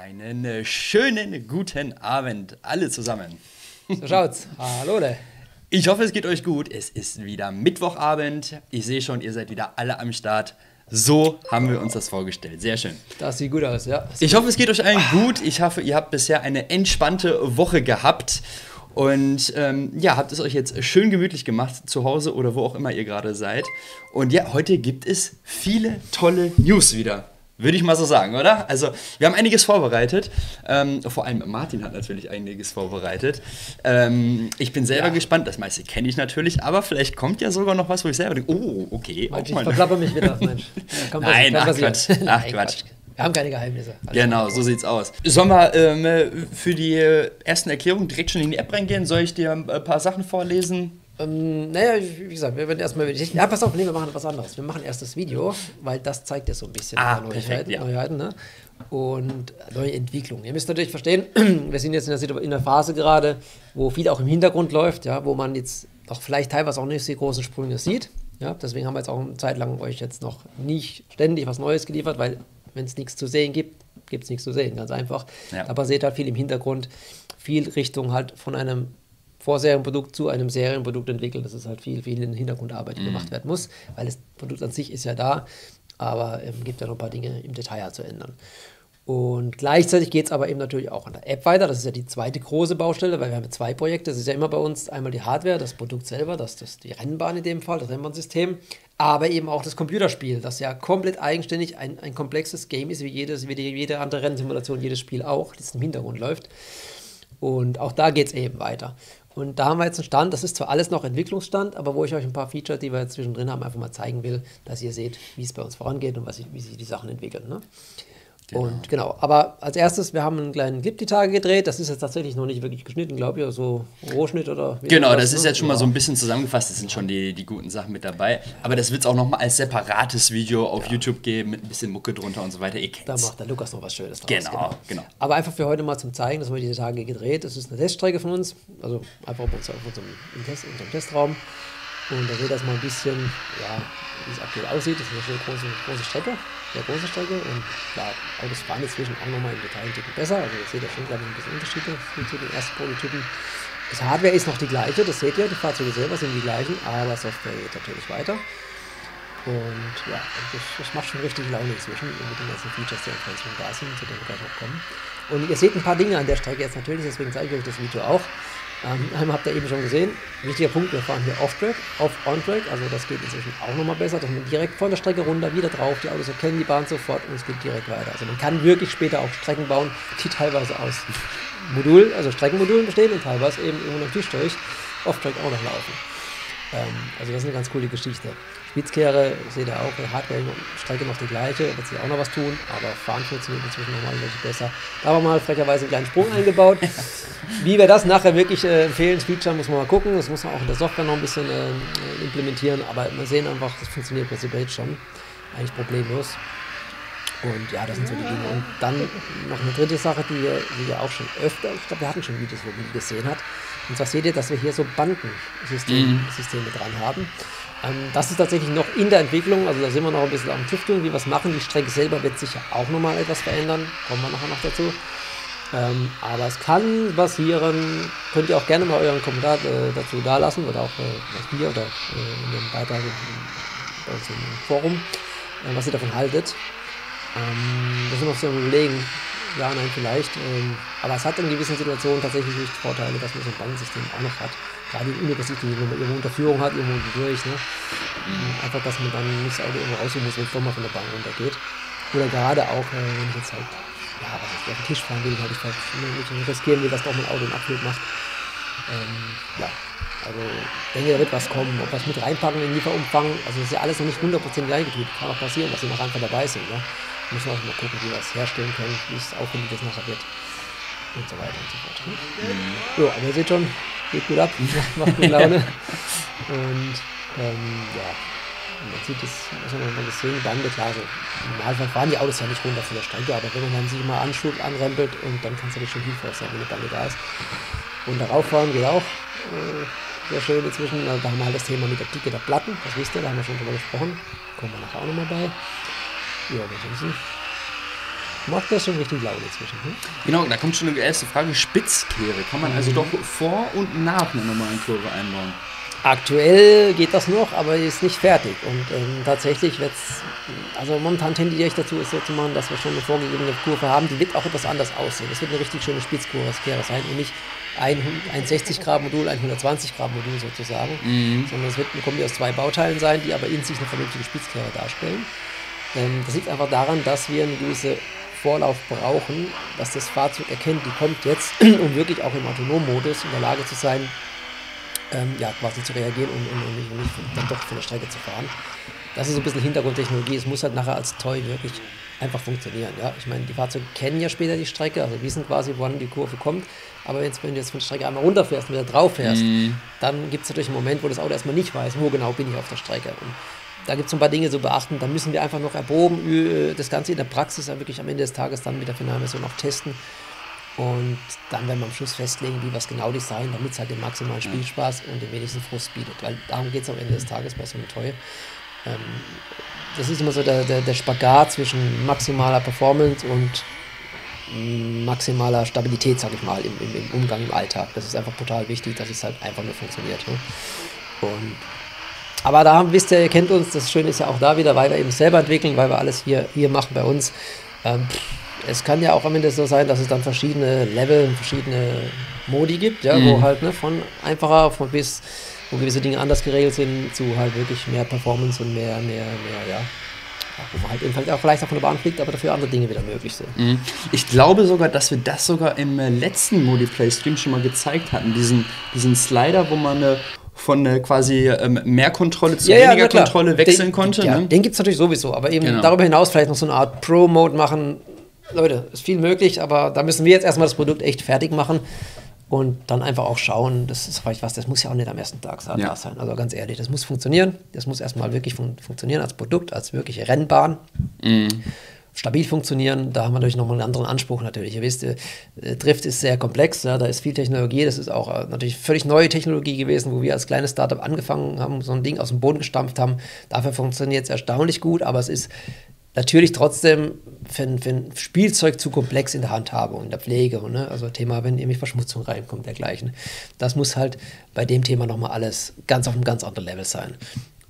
Einen schönen guten Abend alle zusammen. So schaut's. Hallo. Ich hoffe, es geht euch gut. Es ist wieder Mittwochabend. Ich sehe schon, ihr seid wieder alle am Start. So haben wir uns das vorgestellt. Sehr schön. Das sieht gut aus, ja. Ich hoffe, es geht euch allen gut. Ich hoffe, ihr habt bisher eine entspannte Woche gehabt. Und habt es euch jetzt schön gemütlich gemacht, zu Hause oder wo auch immer ihr gerade seid. Und ja, heute gibt es viele tolle News wieder. Würde ich mal so sagen, oder? Also, wir haben einiges vorbereitet. Vor allem Martin hat natürlich einiges vorbereitet. Ich bin selber gespannt. Das meiste kenne ich natürlich. Aber vielleicht kommt ja sogar noch was, wo ich selber denke, oh, okay. Mensch, ich verklapper mich wieder, Mensch. Ja, Nein, ach Quatsch. Ach Quatsch. Wir haben keine Geheimnisse. Also genau, so sieht's aus. Sollen wir für die ersten Erklärungen direkt schon in die App reingehen? Soll ich dir ein paar Sachen vorlesen? Wie gesagt, wir werden erstmal... Ja, pass auf, nee, wir machen was anderes. Wir machen erst das Video, weil das zeigt ja so ein bisschen Neuheiten, ne? Und neue Entwicklungen. Ihr müsst natürlich verstehen, wir sind jetzt in der Phase gerade, wo viel auch im Hintergrund läuft, ja, wo man jetzt auch vielleicht teilweise auch nicht so die großen Sprünge sieht. Ja? Deswegen haben wir jetzt auch eine Zeit lang euch jetzt noch nicht ständig was Neues geliefert, weil wenn es nichts zu sehen gibt, gibt es nichts zu sehen, ganz einfach. Ja. Da passiert halt viel im Hintergrund, viel Richtung halt von einem Vorserienprodukt zu einem Serienprodukt entwickeln. Das ist halt viel in den Hintergrundarbeit, die gemacht werden muss, weil das Produkt an sich ist ja da, aber gibt ja noch ein paar Dinge im Detail zu ändern. Und gleichzeitig geht es aber eben natürlich auch an der App weiter. Das ist ja die zweite große Baustelle, weil wir haben 2 Projekte. Das ist ja immer bei uns einmal die Hardware, das Produkt selber, das die Rennbahn in dem Fall, das Rennbahnsystem, aber eben auch das Computerspiel, das ja komplett eigenständig ein komplexes Game ist, wie jede andere Rennsimulation, jedes Spiel auch, das im Hintergrund läuft. Und auch da geht es eben weiter. Und da haben wir jetzt einen Stand, das ist zwar alles noch Entwicklungsstand, aber wo ich euch ein paar Features, die wir jetzt zwischendrin haben, einfach mal zeigen will, dass ihr seht, wie es bei uns vorangeht und wie sich die Sachen entwickeln. Ne? Und genau, aber als erstes, wir haben einen kleinen Clip die Tage gedreht, das ist jetzt tatsächlich noch nicht wirklich geschnitten, glaube ich, so Rohschnitt oder... Genau, das ist jetzt schon mal so ein bisschen zusammengefasst, das sind schon die guten Sachen mit dabei, aber das wird es auch nochmal als separates Video auf YouTube geben, mit ein bisschen Mucke drunter und so weiter, ihr kennt's. Da macht der Lukas noch was Schönes draus. Genau. Aber einfach für heute mal zum Zeigen, dass wir diese Tage gedreht, das ist eine Teststrecke von uns, also einfach auf unserem Testraum. Und da seht ihr das mal ein bisschen, wie es aktuell aussieht. Das ist eine schöne große Strecke, sehr große Strecke. Und klar, Autos fahren inzwischen auch nochmal im Detail ein Ticken besser. Also ihr seht ja schon, glaube ich, ein bisschen Unterschiede zu den ersten Prototypen. Das Hardware ist noch die gleiche, das seht ihr, die Fahrzeuge selber sind die gleichen, aber Software geht natürlich weiter. Und ja, das macht schon richtig Laune inzwischen mit den ganzen Features, die am Anfang da sind, zu denen wir gleich noch kommen. Und ihr seht ein paar Dinge an der Strecke jetzt natürlich, deswegen zeige ich euch das Video auch. Einmal habt ihr eben schon gesehen, wichtiger Punkt, wir fahren hier Off-Track, On-Track, also das geht inzwischen auch nochmal besser, dass man direkt von der Strecke runter, wieder drauf, die Autos erkennen die Bahn sofort und es geht direkt weiter. Also man kann wirklich später auch Strecken bauen, die teilweise aus Streckenmodulen bestehen und teilweise eben irgendwo am Tisch durch Off-Track auch noch laufen. Also das ist eine ganz coole Geschichte. Spitzkehre, seht ihr auch, Hardware, Strecke noch die gleiche, wird sich auch noch was tun, aber Fahren funktioniert inzwischen nochmal wirklich besser. Da haben wir mal frecherweise einen kleinen Sprung eingebaut. Wie wir das nachher wirklich empfehlen, das Feature muss man mal gucken, das muss man auch in der Software noch ein bisschen implementieren, aber wir sehen einfach, das funktioniert prinzipiell jetzt schon, eigentlich problemlos. Und ja, das sind so die Dinge. Und dann noch eine dritte Sache, die ihr auch schon öfter, ich glaube, wir hatten schon Videos, wo man die gesehen hat. Und zwar seht ihr, dass wir hier so Bandensysteme dran haben. Das ist tatsächlich noch in der Entwicklung, also da sind wir noch ein bisschen am Tüfteln, wie wir es machen. Die Strecke selber wird sicher auch nochmal etwas verändern, kommen wir nachher noch dazu. Aber es kann passieren, könnt ihr auch gerne mal euren Kommentar dazu dalassen oder auch was wir oder in dem Beitrag bei uns im Forum, was ihr davon haltet. Das sind noch so ein Überlegen, ja, nein, vielleicht. Aber es hat in gewissen Situationen tatsächlich nicht Vorteile, dass man so ein Bandensystem auch noch hat. Gerade in Universitäten, wenn man irgendwo Unterführung hat, irgendwo durch. Ne? Einfach, dass man dann nicht das Auto irgendwo raussuchen muss, wenn es doch mal von der Bahn runtergeht. Oder gerade auch, wenn ich jetzt halt, was ich auf den Tisch fahren will, halt ich halt nicht riskieren will, dass doch mein Auto einen Abflug macht. Also ich denke, da wird was kommen. Ob was mit reinpacken in den Lieferumfang, also das ist ja alles noch nicht 100% gleichgetrieben. Kann auch passieren, dass sie noch einfach dabei sind. Ne? Müssen wir auch mal gucken, wie wir es herstellen können, wie es aufwendig das nachher wird. Und so weiter und so fort. So, aber ihr seht schon, geht gut ab, macht gut Laune. Und man sieht das, was man das sehen, Bande, klar, so im Normalfall fahren die Autos ja nicht runter von der Strecke, aber wenn man dann sich mal anrempelt und dann kann es natürlich schon hilfreich sein, wenn eine Bande da ist. Und darauf fahren geht auch sehr schön inzwischen. Da haben wir halt das Thema mit der Dicke der Platten, das wisst ihr, da haben wir schon drüber gesprochen. Kommen wir nachher auch nochmal bei. Ja, ansonsten macht das schon richtig Laune inzwischen. Hm? Genau, da kommt schon eine erste Frage. Spitzkehre, kann man also doch vor und nach einer normalen Kurve einbauen? Aktuell geht das noch, aber ist nicht fertig. Und tatsächlich wird es, also momentan tendiere ich dazu, es so zu machen, dass wir schon eine vorgegebene Kurve haben. Die wird auch etwas anders aussehen. Das wird eine richtig schöne Spitzkehre sein und nicht ein 60-Grad-Modul, ein 120-Grad-Modul sozusagen, sondern es wird eine Kombi aus 2 Bauteilen sein, die aber in sich eine vernünftige Spitzkehre darstellen. Das liegt einfach daran, dass wir eine gewisse Vorlauf brauchen, dass das Fahrzeug erkennt, die kommt jetzt, um wirklich auch im Autonom-Modus in der Lage zu sein, quasi zu reagieren und nicht dann doch von der Strecke zu fahren. Das ist so ein bisschen Hintergrundtechnologie. Es muss halt nachher als Toy wirklich einfach funktionieren. Ja? Ich meine, die Fahrzeuge kennen ja später die Strecke, also wissen quasi, woran die Kurve kommt. Aber wenn du jetzt von der Strecke einmal runterfährst und wieder drauf fährst, dann gibt es natürlich einen Moment, wo das Auto erstmal nicht weiß, wo genau bin ich auf der Strecke. Und da gibt es so ein paar Dinge zu beachten. Da müssen wir einfach noch erproben, das Ganze in der Praxis wirklich am Ende des Tages dann mit der Finalversion auch testen. Und dann werden wir am Schluss festlegen, wie wir es genau designen, damit es halt den maximalen Spielspaß und den wenigsten Frust bietet. Weil darum geht es am Ende des Tages bei so einem Toy. Das ist immer so der Spagat zwischen maximaler Performance und maximaler Stabilität, sage ich mal, im Umgang im Alltag. Das ist einfach total wichtig, dass es halt einfach nur funktioniert. Ne? Aber da wisst ihr, ihr kennt uns, das Schöne ist ja auch da wieder, weil wir eben selber entwickeln, weil wir alles hier machen bei uns. Es kann ja auch am Ende so sein, dass es dann verschiedene Level, verschiedene Modi gibt, ja, wo halt von einfacher bis, wo gewisse Dinge anders geregelt sind, zu halt wirklich mehr Performance und mehr, ja. Wo man halt eben auch vielleicht auch von der Bahn fliegt, aber dafür andere Dinge wieder möglich sind. Ich glaube sogar, dass wir das sogar im letzten Modi-Play-Stream schon mal gezeigt hatten. Diesen Slider, wo man von quasi mehr Kontrolle zu weniger Kontrolle wechseln konnte. Ja, den gibt es natürlich sowieso, aber eben darüber hinaus vielleicht noch so eine Art Pro-Mode machen. Leute, ist viel möglich, aber da müssen wir jetzt erstmal das Produkt echt fertig machen und dann einfach auch schauen, das ist vielleicht was, das muss ja auch nicht am ersten Tag da sein. Also ganz ehrlich, das muss funktionieren. Das muss erstmal wirklich funktionieren als Produkt, als wirkliche Rennbahn. Stabil funktionieren, da haben wir natürlich nochmal einen anderen Anspruch natürlich. Ihr wisst, Drift ist sehr komplex, ja, da ist viel Technologie, das ist auch natürlich völlig neue Technologie gewesen, wo wir als kleines Startup angefangen haben, so ein Ding aus dem Boden gestampft haben. Dafür funktioniert es erstaunlich gut, aber es ist natürlich trotzdem für ein Spielzeug zu komplex in der Handhabung, in der Pflege. Ne? Also Thema, wenn irgendwie Verschmutzung reinkommt, dergleichen. Das muss halt bei dem Thema nochmal alles ganz auf einem ganz anderen Level sein.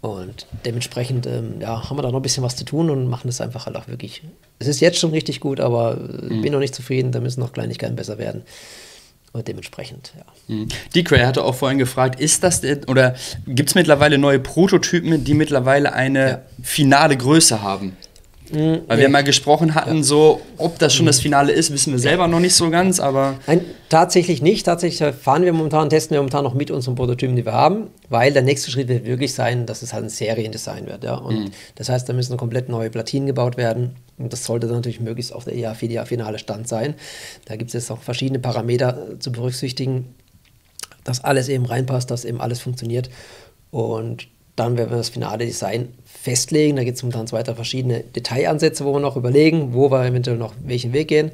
Und dementsprechend haben wir da noch ein bisschen was zu tun und machen das einfach halt auch wirklich. Es ist jetzt schon richtig gut, aber bin noch nicht zufrieden, da müssen noch Kleinigkeiten besser werden. Und dementsprechend, ja. D-Cray hatte auch vorhin gefragt, oder gibt es mittlerweile neue Prototypen, die mittlerweile eine finale Größe haben? Weil wir mal gesprochen hatten, so, ob das schon das Finale ist, wissen wir selber noch nicht so ganz, aber... Nein, tatsächlich nicht. Tatsächlich testen wir momentan noch mit unseren Prototypen, die wir haben, weil der nächste Schritt wird wirklich sein, dass es halt ein Seriendesign wird. Ja? Und das heißt, da müssen komplett neue Platinen gebaut werden. Und das sollte dann natürlich möglichst auch der finale Stand sein. Da gibt es jetzt auch verschiedene Parameter zu berücksichtigen, dass alles eben reinpasst, dass eben alles funktioniert. Und dann werden wir das finale Design festlegen. Da gibt es momentan 2 verschiedene Detailansätze, wo wir noch überlegen, wo wir eventuell noch welchen Weg gehen.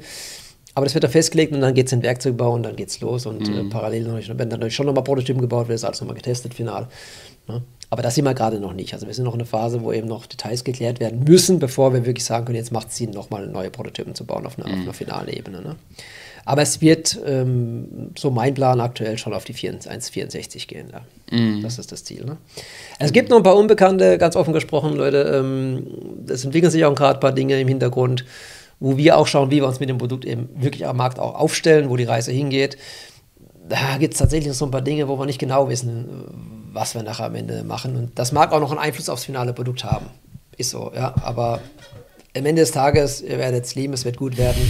Aber das wird dann festgelegt und dann geht es in den Werkzeugbau und dann geht es los. Und parallel werden dann natürlich schon nochmal Prototypen gebaut, wird das alles nochmal getestet, final. Ne? Aber das sind wir gerade noch nicht. Also wir sind noch in einer Phase, wo eben noch Details geklärt werden müssen, bevor wir wirklich sagen können, jetzt macht es Sinn, nochmal neue Prototypen zu bauen auf einer finalen Ebene. Ne? Aber es wird, so mein Plan aktuell, schon auf die 1,64 gehen. Ja. Das ist das Ziel. Ne? Es gibt noch ein paar Unbekannte, ganz offen gesprochen, Leute. Es entwickeln sich auch gerade ein paar Dinge im Hintergrund, wo wir auch schauen, wie wir uns mit dem Produkt eben wirklich am Markt auch aufstellen, wo die Reise hingeht. Da gibt es tatsächlich noch so ein paar Dinge, wo wir nicht genau wissen, was wir nachher am Ende machen. Und das mag auch noch einen Einfluss aufs finale Produkt haben. Ist so, ja. Aber am Ende des Tages, ihr werdet es lieben, es wird gut werden.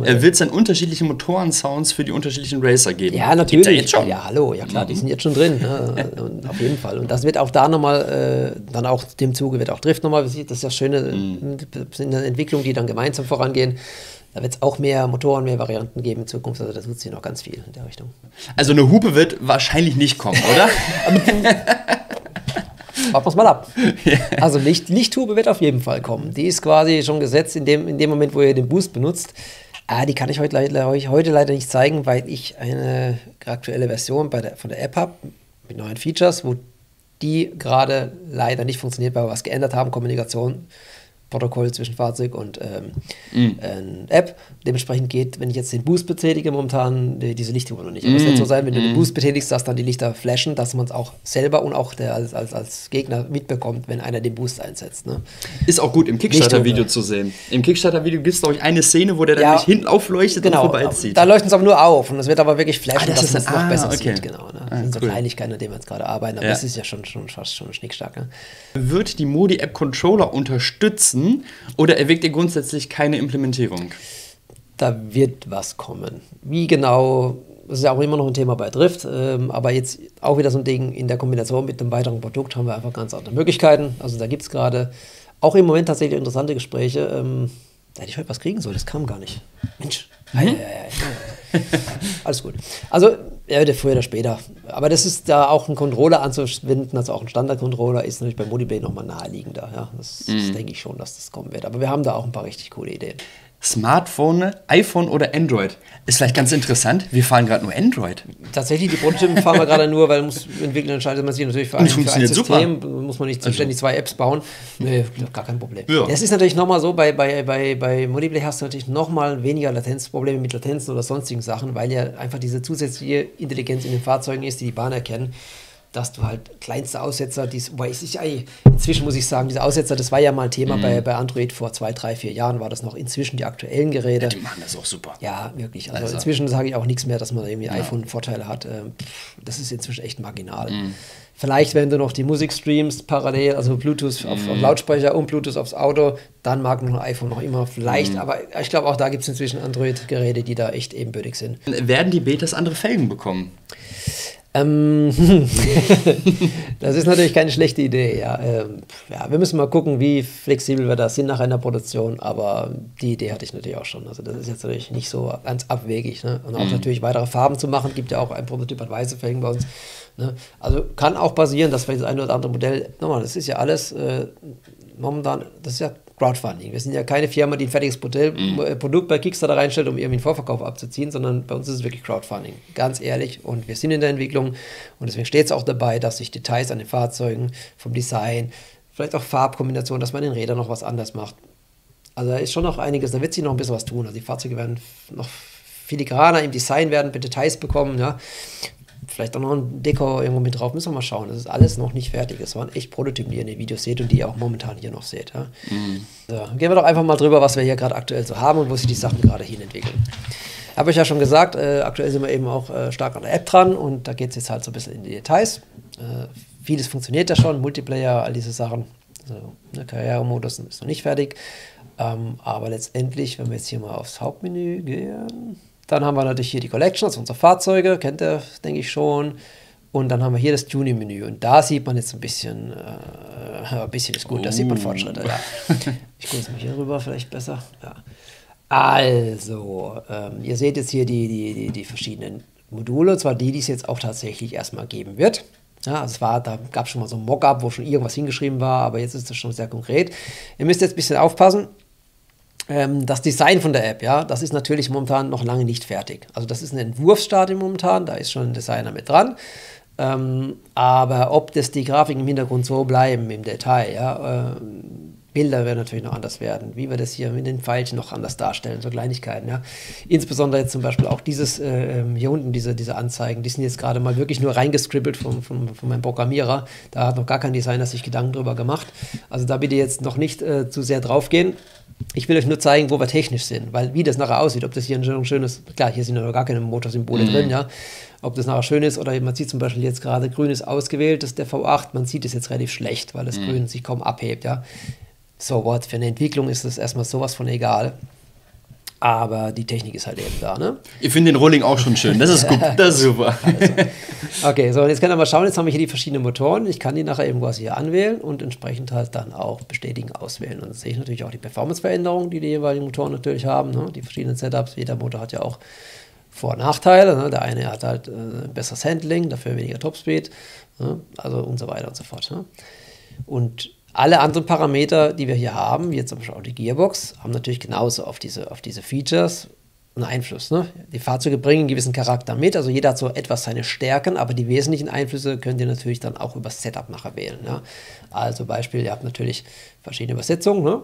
Wird es dann unterschiedliche Motoren-Sounds für die unterschiedlichen Racer geben? Ja, natürlich. Gibt's ja, jetzt schon? Ja, hallo, ja klar, die sind jetzt schon drin. Ne? Und auf jeden Fall. Und das wird auch da nochmal, dann auch dem Zuge wird auch Drift nochmal, das ist das Schöne, das sind Entwicklungen, die dann gemeinsam vorangehen. Da wird es auch mehr Motoren, mehr Varianten geben in Zukunft. Also da tut sich noch ganz viel in der Richtung. Also eine Hupe wird wahrscheinlich nicht kommen, oder? Warten wir es mal ab. Ja. Also Lichthupe wird auf jeden Fall kommen. Die ist quasi schon gesetzt in dem Moment, wo ihr den Boost benutzt. Die kann ich euch heute leider nicht zeigen, weil ich eine aktuelle Version von der App habe mit neuen Features, wo die gerade leider nicht funktioniert, weil wir was geändert haben, Kommunikation Protokoll zwischen Fahrzeug und App. Dementsprechend geht, wenn ich jetzt den Boost betätige, momentan diese Lichter noch nicht. Aber es wird so sein, wenn du den Boost betätigst, dass dann die Lichter flashen, dass man es auch selber und auch der als Gegner mitbekommt, wenn einer den Boost einsetzt. Ne? Ist auch gut im Kickstarter-Video zu sehen. Im Kickstarter-Video gibt es, glaube ich, eine Szene, wo der dann hinten aufleuchtet und vorbeizieht. Da leuchtet es aber nur auf und es wird aber wirklich flashen, dass man es noch besser okay. sieht. Genau, ne? Das sind so Kleinigkeiten, an denen wir jetzt gerade arbeiten, aber das ist ja fast schon Schnickschnack. Ne? Wird die Modi-App Controller unterstützen oder erwägt ihr grundsätzlich keine Implementierung? Da wird was kommen. Wie genau, das ist ja auch immer noch ein Thema bei Drift, aber jetzt auch wieder so ein Ding in der Kombination mit einem weiteren Produkt haben wir einfach ganz andere Möglichkeiten. Also da gibt es gerade auch im Moment tatsächlich interessante Gespräche. Da hätte ich heute was kriegen sollen, das kam gar nicht. Mensch. Alles gut. Also, früher oder später. Aber das ist da auch ein Controller anzuwenden, also auch ein Standard-Controller, ist natürlich bei Modiplay nochmal naheliegender. Ja? Das denke ich schon, dass das kommen wird. Aber wir haben da auch ein paar richtig coole Ideen. Smartphone, iPhone oder Android? Ist vielleicht ganz interessant, wir fahren gerade nur Android. Tatsächlich, die Prototypen fahren wir gerade nur, weil Entwickler entscheidet man sich natürlich für ein System. Super. Muss man nicht ständig 2 Apps bauen. Nee, gar kein Problem. Ja. Das ist natürlich nochmal so, bei Modiplay hast du natürlich nochmal weniger Latenzprobleme mit Latenzen oder sonstigen Sachen, weil ja einfach diese zusätzliche Intelligenz in den Fahrzeugen ist, die Bahn erkennen, dass du halt kleinste Aussetzer, inzwischen muss ich sagen, diese Aussetzer, das war ja mal ein Thema bei Android vor 2, 3, 4 Jahren, war das noch inzwischen die aktuellen Geräte. Ja, die machen das auch super. Ja, wirklich. Also inzwischen sage ich auch nichts mehr, dass man irgendwie iPhone-Vorteile hat. Das ist inzwischen echt marginal. Vielleicht, wenn du noch die Musik streamst parallel, also Bluetooth auf Lautsprecher und Bluetooth aufs Auto, dann mag noch ein iPhone noch immer vielleicht, aber ich glaube auch da gibt es inzwischen Android-Geräte, die da echt ebenbürtig sind. Werden die Betas andere Felgen bekommen? Das ist natürlich keine schlechte Idee. Ja. Wir müssen mal gucken, wie flexibel wir da sind nach einer Produktion, aber die Idee hatte ich natürlich auch schon. Also das ist jetzt natürlich nicht so ganz abwegig. Ne? Und auch natürlich weitere Farben zu machen, gibt ja auch ein Prototyp an weiße Felgen bei uns. Ne? Also kann auch passieren, dass wir das ein oder andere Modell, nochmal, das ist ja alles momentan, das ist ja Crowdfunding. Wir sind ja keine Firma, die ein fertiges Produkt bei Kickstarter reinstellt, um irgendwie einen Vorverkauf abzuziehen, sondern bei uns ist es wirklich Crowdfunding. Ganz ehrlich. Und wir sind in der Entwicklung und deswegen steht es auch dabei, dass sich Details an den Fahrzeugen, vom Design, vielleicht auch Farbkombinationen, dass man in den Rädern noch was anders macht. Also da ist schon noch einiges, da wird sich noch ein bisschen was tun. Also die Fahrzeuge werden noch filigraner im Design werden, Details bekommen, ja. Vielleicht auch noch ein Dekor irgendwo mit drauf, müssen wir mal schauen. Das ist alles noch nicht fertig. Es waren echt Prototypen, die ihr in den Videos seht und die ihr auch momentan hier noch seht. Ja? So, gehen wir doch einfach mal drüber, was wir hier gerade aktuell so haben und wo sich die Sachen gerade hin entwickeln. Habe ich ja schon gesagt, aktuell sind wir eben auch stark an der App dran und da geht es jetzt halt so ein bisschen in die Details. Vieles funktioniert ja schon, Multiplayer, all diese Sachen. Also, Karrieremodus ist noch nicht fertig. Aber letztendlich, wenn wir jetzt hier mal aufs Hauptmenü gehen, dann haben wir natürlich hier die Collection, also unsere Fahrzeuge, kennt ihr, denke ich schon. Und dann haben wir hier das Tuning-Menü. Und da sieht man jetzt ein bisschen ist gut, da sieht man Fortschritte. Ja. Ich gucke jetzt mal hier rüber, vielleicht besser. Ja. Also, ihr seht jetzt hier die verschiedenen Module, und zwar die es jetzt auch tatsächlich erstmal geben wird. Ja, also da gab es schon mal so ein Mockup, wo schon irgendwas hingeschrieben war, aber jetzt ist das schon sehr konkret. Ihr müsst jetzt ein bisschen aufpassen. Das Design von der App, ja, das ist natürlich momentan noch lange nicht fertig. Also das ist ein Entwurfsstadium momentan, da ist schon ein Designer mit dran. Aber ob das die Grafiken im Hintergrund so bleiben im Detail, ja, Bilder werden natürlich noch anders werden, wie wir das hier mit den Pfeilchen noch anders darstellen, so Kleinigkeiten, ja. Insbesondere jetzt zum Beispiel auch dieses hier unten, diese Anzeigen, die sind jetzt gerade mal wirklich nur reingescribbelt von meinem Programmierer. Da hat noch gar kein Designer sich Gedanken drüber gemacht. Also da bitte jetzt noch nicht zu sehr drauf gehen. Ich will euch nur zeigen, wo wir technisch sind, weil wie das nachher aussieht, ob das hier ein schönes, klar, hier sind ja noch gar keine Motorsymbole drin, ja, ob das nachher schön ist oder man sieht zum Beispiel jetzt gerade grün ist ausgewählt, das ist der V8, man sieht es jetzt relativ schlecht, weil das Grün sich kaum abhebt, ja. So what, für eine Entwicklung ist das erstmal sowas von egal. Aber die Technik ist halt eben da, ne? Ich finde den Rolling auch schon schön. Das ist gut, das ist super. Also, okay, so, und jetzt können wir mal schauen. Jetzt haben wir hier die verschiedenen Motoren. Ich kann die nachher eben quasi hier anwählen und entsprechend halt dann auch bestätigen, auswählen. Und dann sehe ich natürlich auch die Performance-Veränderungen, die jeweiligen Motoren natürlich haben, ne? Die verschiedenen Setups. Jeder Motor hat ja auch Vor- und Nachteile. Ne? Der eine hat halt besseres Handling, dafür weniger Topspeed, ne? Also und so weiter und so fort. Ne? Und alle anderen Parameter, die wir hier haben, wie jetzt zum Beispiel auch die Gearbox, haben natürlich genauso auf diese Features einen Einfluss. Ne? Die Fahrzeuge bringen einen gewissen Charakter mit, also jeder hat so etwas seine Stärken, aber die wesentlichen Einflüsse könnt ihr natürlich dann auch über das Setup nachher wählen. Ja? Also Beispiel, ihr habt natürlich verschiedene Übersetzungen, ne?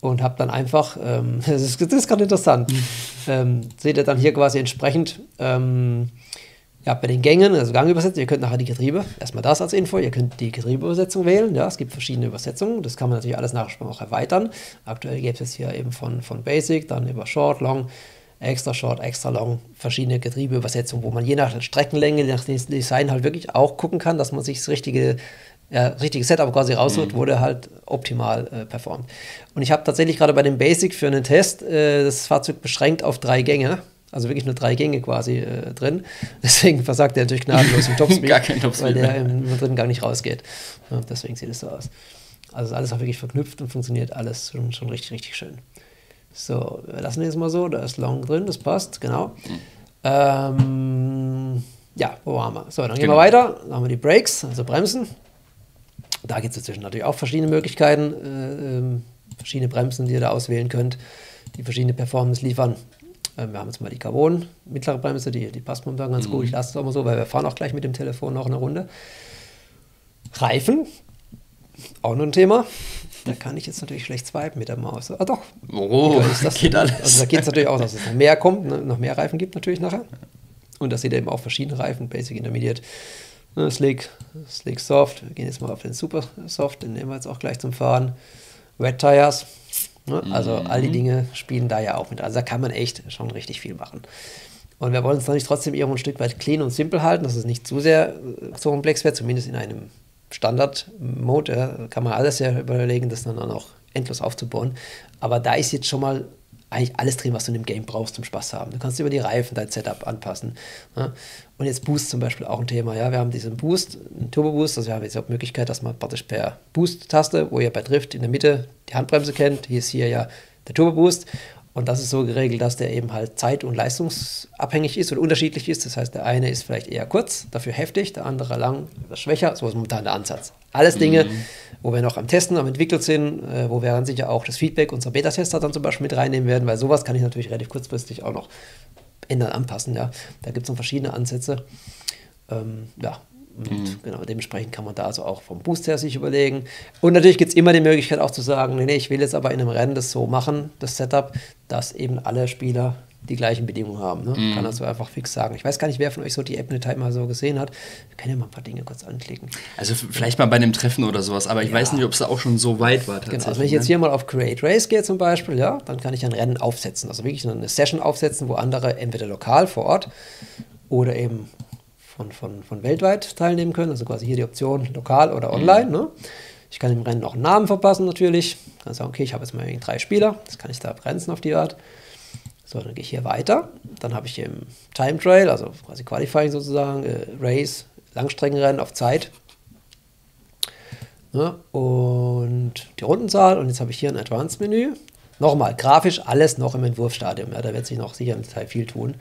Und habt dann einfach, das ist gerade interessant, seht ihr dann hier quasi entsprechend, ja, bei den Gängen, also Gangübersetzung, ihr könnt nachher die Getriebe, erstmal das als Info, ihr könnt die Getriebeübersetzung wählen, ja, es gibt verschiedene Übersetzungen, das kann man natürlich alles nachher auch erweitern. Aktuell gibt es hier eben von Basic, dann über Short, Long, Extra Short, Extra Long, verschiedene Getriebeübersetzungen, wo man je nach Streckenlänge, je nach Design halt wirklich auch gucken kann, dass man sich das richtige Setup quasi rausholt, wo der halt optimal performt. Und ich habe tatsächlich gerade bei dem Basic für einen Test das Fahrzeug beschränkt auf 3 Gänge. Also wirklich nur 3 Gänge quasi drin. Deswegen versagt er natürlich gnadenlos im Topspeed, Gar kein Topspeed, weil der im dritten Gang nicht rausgeht. Ja, deswegen sieht es so aus. Also ist alles auch wirklich verknüpft und funktioniert alles schon richtig, richtig schön. So, wir lassen jetzt mal so. Da ist Long drin, das passt, genau. Ja, wo waren wir? So, dann gehen wir weiter. Dann haben wir die Brakes, also Bremsen. Da gibt es inzwischen natürlich auch verschiedene Möglichkeiten, verschiedene Bremsen, die ihr da auswählen könnt, die verschiedene Performance liefern. Wir haben jetzt mal die Carbon, mittlere Bremse, die passt momentan ganz gut. Ich lasse es auch mal so, weil wir fahren auch gleich mit dem Telefon noch eine Runde. Reifen, auch noch ein Thema. Da kann ich jetzt natürlich schlecht swipen mit der Maus. Ah doch, das geht alles. Also da geht es natürlich auch, dass es noch mehr kommt, ne? Noch mehr Reifen gibt natürlich nachher. Und das seht ihr eben auch verschiedene Reifen, Basic, Intermediate, Slick Soft. Wir gehen jetzt mal auf den Super Soft, den nehmen wir jetzt auch gleich zum Fahren. Wet Tires. Also all die Dinge spielen da ja auch mit. Also da kann man echt schon richtig viel machen. Und wir wollen uns natürlich trotzdem irgendwo ein Stück weit clean und simpel halten, dass es nicht zu sehr so komplex wird, zumindest in einem Standard-Mode. Ja, kann man alles ja überlegen, das dann auch endlos aufzubauen. Aber da ist jetzt schon mal eigentlich alles drin, was du in dem Game brauchst, zum Spaß zu haben. Du kannst über die Reifen dein Setup anpassen. Ja. Und jetzt Boost zum Beispiel auch ein Thema. Ja. Wir haben diesen Boost, einen Turbo-Boost, also wir haben jetzt auch die Möglichkeit, dass man praktisch per Boost-Taste, wo ihr bei Drift in der Mitte die Handbremse kennt, hier ist hier ja der Turbo-Boost. Und das ist so geregelt, dass der eben halt zeit- und leistungsabhängig ist und unterschiedlich ist. Das heißt, der eine ist vielleicht eher kurz, dafür heftig, der andere lang, etwas schwächer. So ist momentan der Ansatz. Alles Dinge, wo wir noch am Testen, am entwickelt sind, wo wir dann sicher auch das Feedback unserer Beta-Tester dann zum Beispiel mit reinnehmen werden, weil sowas kann ich natürlich relativ kurzfristig auch noch ändern, anpassen. Ja. Da gibt es noch verschiedene Ansätze. Ja. Und genau, dementsprechend kann man da also auch vom Boost her sich überlegen. Und natürlich gibt es immer die Möglichkeit auch zu sagen, nee, ich will jetzt aber in einem Rennen das so machen, das Setup, dass eben alle Spieler die gleichen Bedingungen haben. Ne? Kann also einfach fix sagen. Ich weiß gar nicht, wer von euch so die App eine mal so gesehen hat. Wir können ja mal ein paar Dinge kurz anklicken. Also vielleicht mal bei einem Treffen oder sowas, aber ich weiß nicht, ob es da auch schon so weit war. Genau, also wenn ich jetzt hier mal auf Create Race gehe zum Beispiel, ja, dann kann ich ein Rennen aufsetzen. Also wirklich eine Session aufsetzen, wo andere entweder lokal vor Ort oder eben von weltweit teilnehmen können, also quasi hier die Option lokal oder online. Ne? Ich kann dem Rennen noch einen Namen verpassen natürlich. Ich kann sagen, okay, ich habe jetzt mal 3 Spieler, das kann ich da begrenzen auf die Art. So, dann gehe ich hier weiter. Dann habe ich hier im Time Trial, also quasi Qualifying sozusagen, Race, Langstreckenrennen auf Zeit. Ja, und die Rundenzahl. Und jetzt habe ich hier ein Advanced-Menü. Nochmal, grafisch alles noch im Entwurfsstadium. Ja, da wird sich noch sicher im Detail viel tun.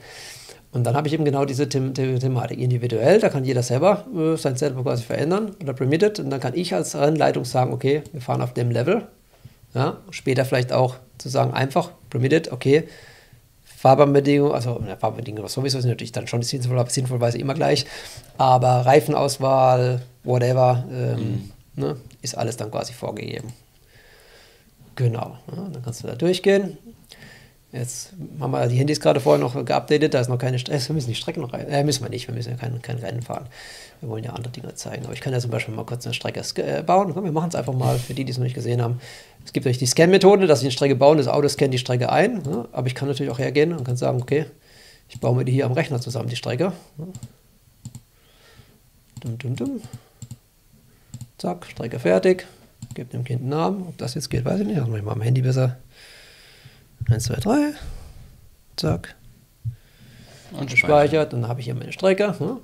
Und dann habe ich eben genau diese Thematik individuell. Da kann jeder selber sein Setup quasi verändern oder permitted. Und dann kann ich als Rennleitung sagen, okay, wir fahren auf dem Level. Ja, später vielleicht auch zu sagen, einfach permitted, okay, Fahrbahnbedingungen, also Fahrbahnbedingungen sowieso sind natürlich dann schon sinnvollweise immer gleich. Aber Reifenauswahl, whatever, ne, ist alles dann quasi vorgegeben. Genau, ja, dann kannst du da durchgehen. Jetzt haben wir die Handys gerade vorher noch geupdatet, da ist noch keine Strecke. Wir müssen die Strecke noch rein. Müssen wir nicht, wir müssen ja kein Rennen fahren. Wir wollen ja andere Dinge zeigen. Aber ich kann ja zum Beispiel mal kurz eine Strecke bauen. Komm, wir machen es einfach mal für die, die es noch nicht gesehen haben. Es gibt euch die Scan-Methode, dass ich eine Strecke baue, das Auto scannt die Strecke ein. Ja, aber ich kann natürlich auch hergehen und kann sagen, okay, ich baue mir die hier am Rechner zusammen, die Strecke. Ja. Zack, Strecke fertig. Gebe dem Kind einen Namen. Ob das jetzt geht, weiß ich nicht. Das mache ich mal am Handy besser. 1, 2, 3. Zack. Und gespeichert. Dann habe ich hier meine Strecke. Ja.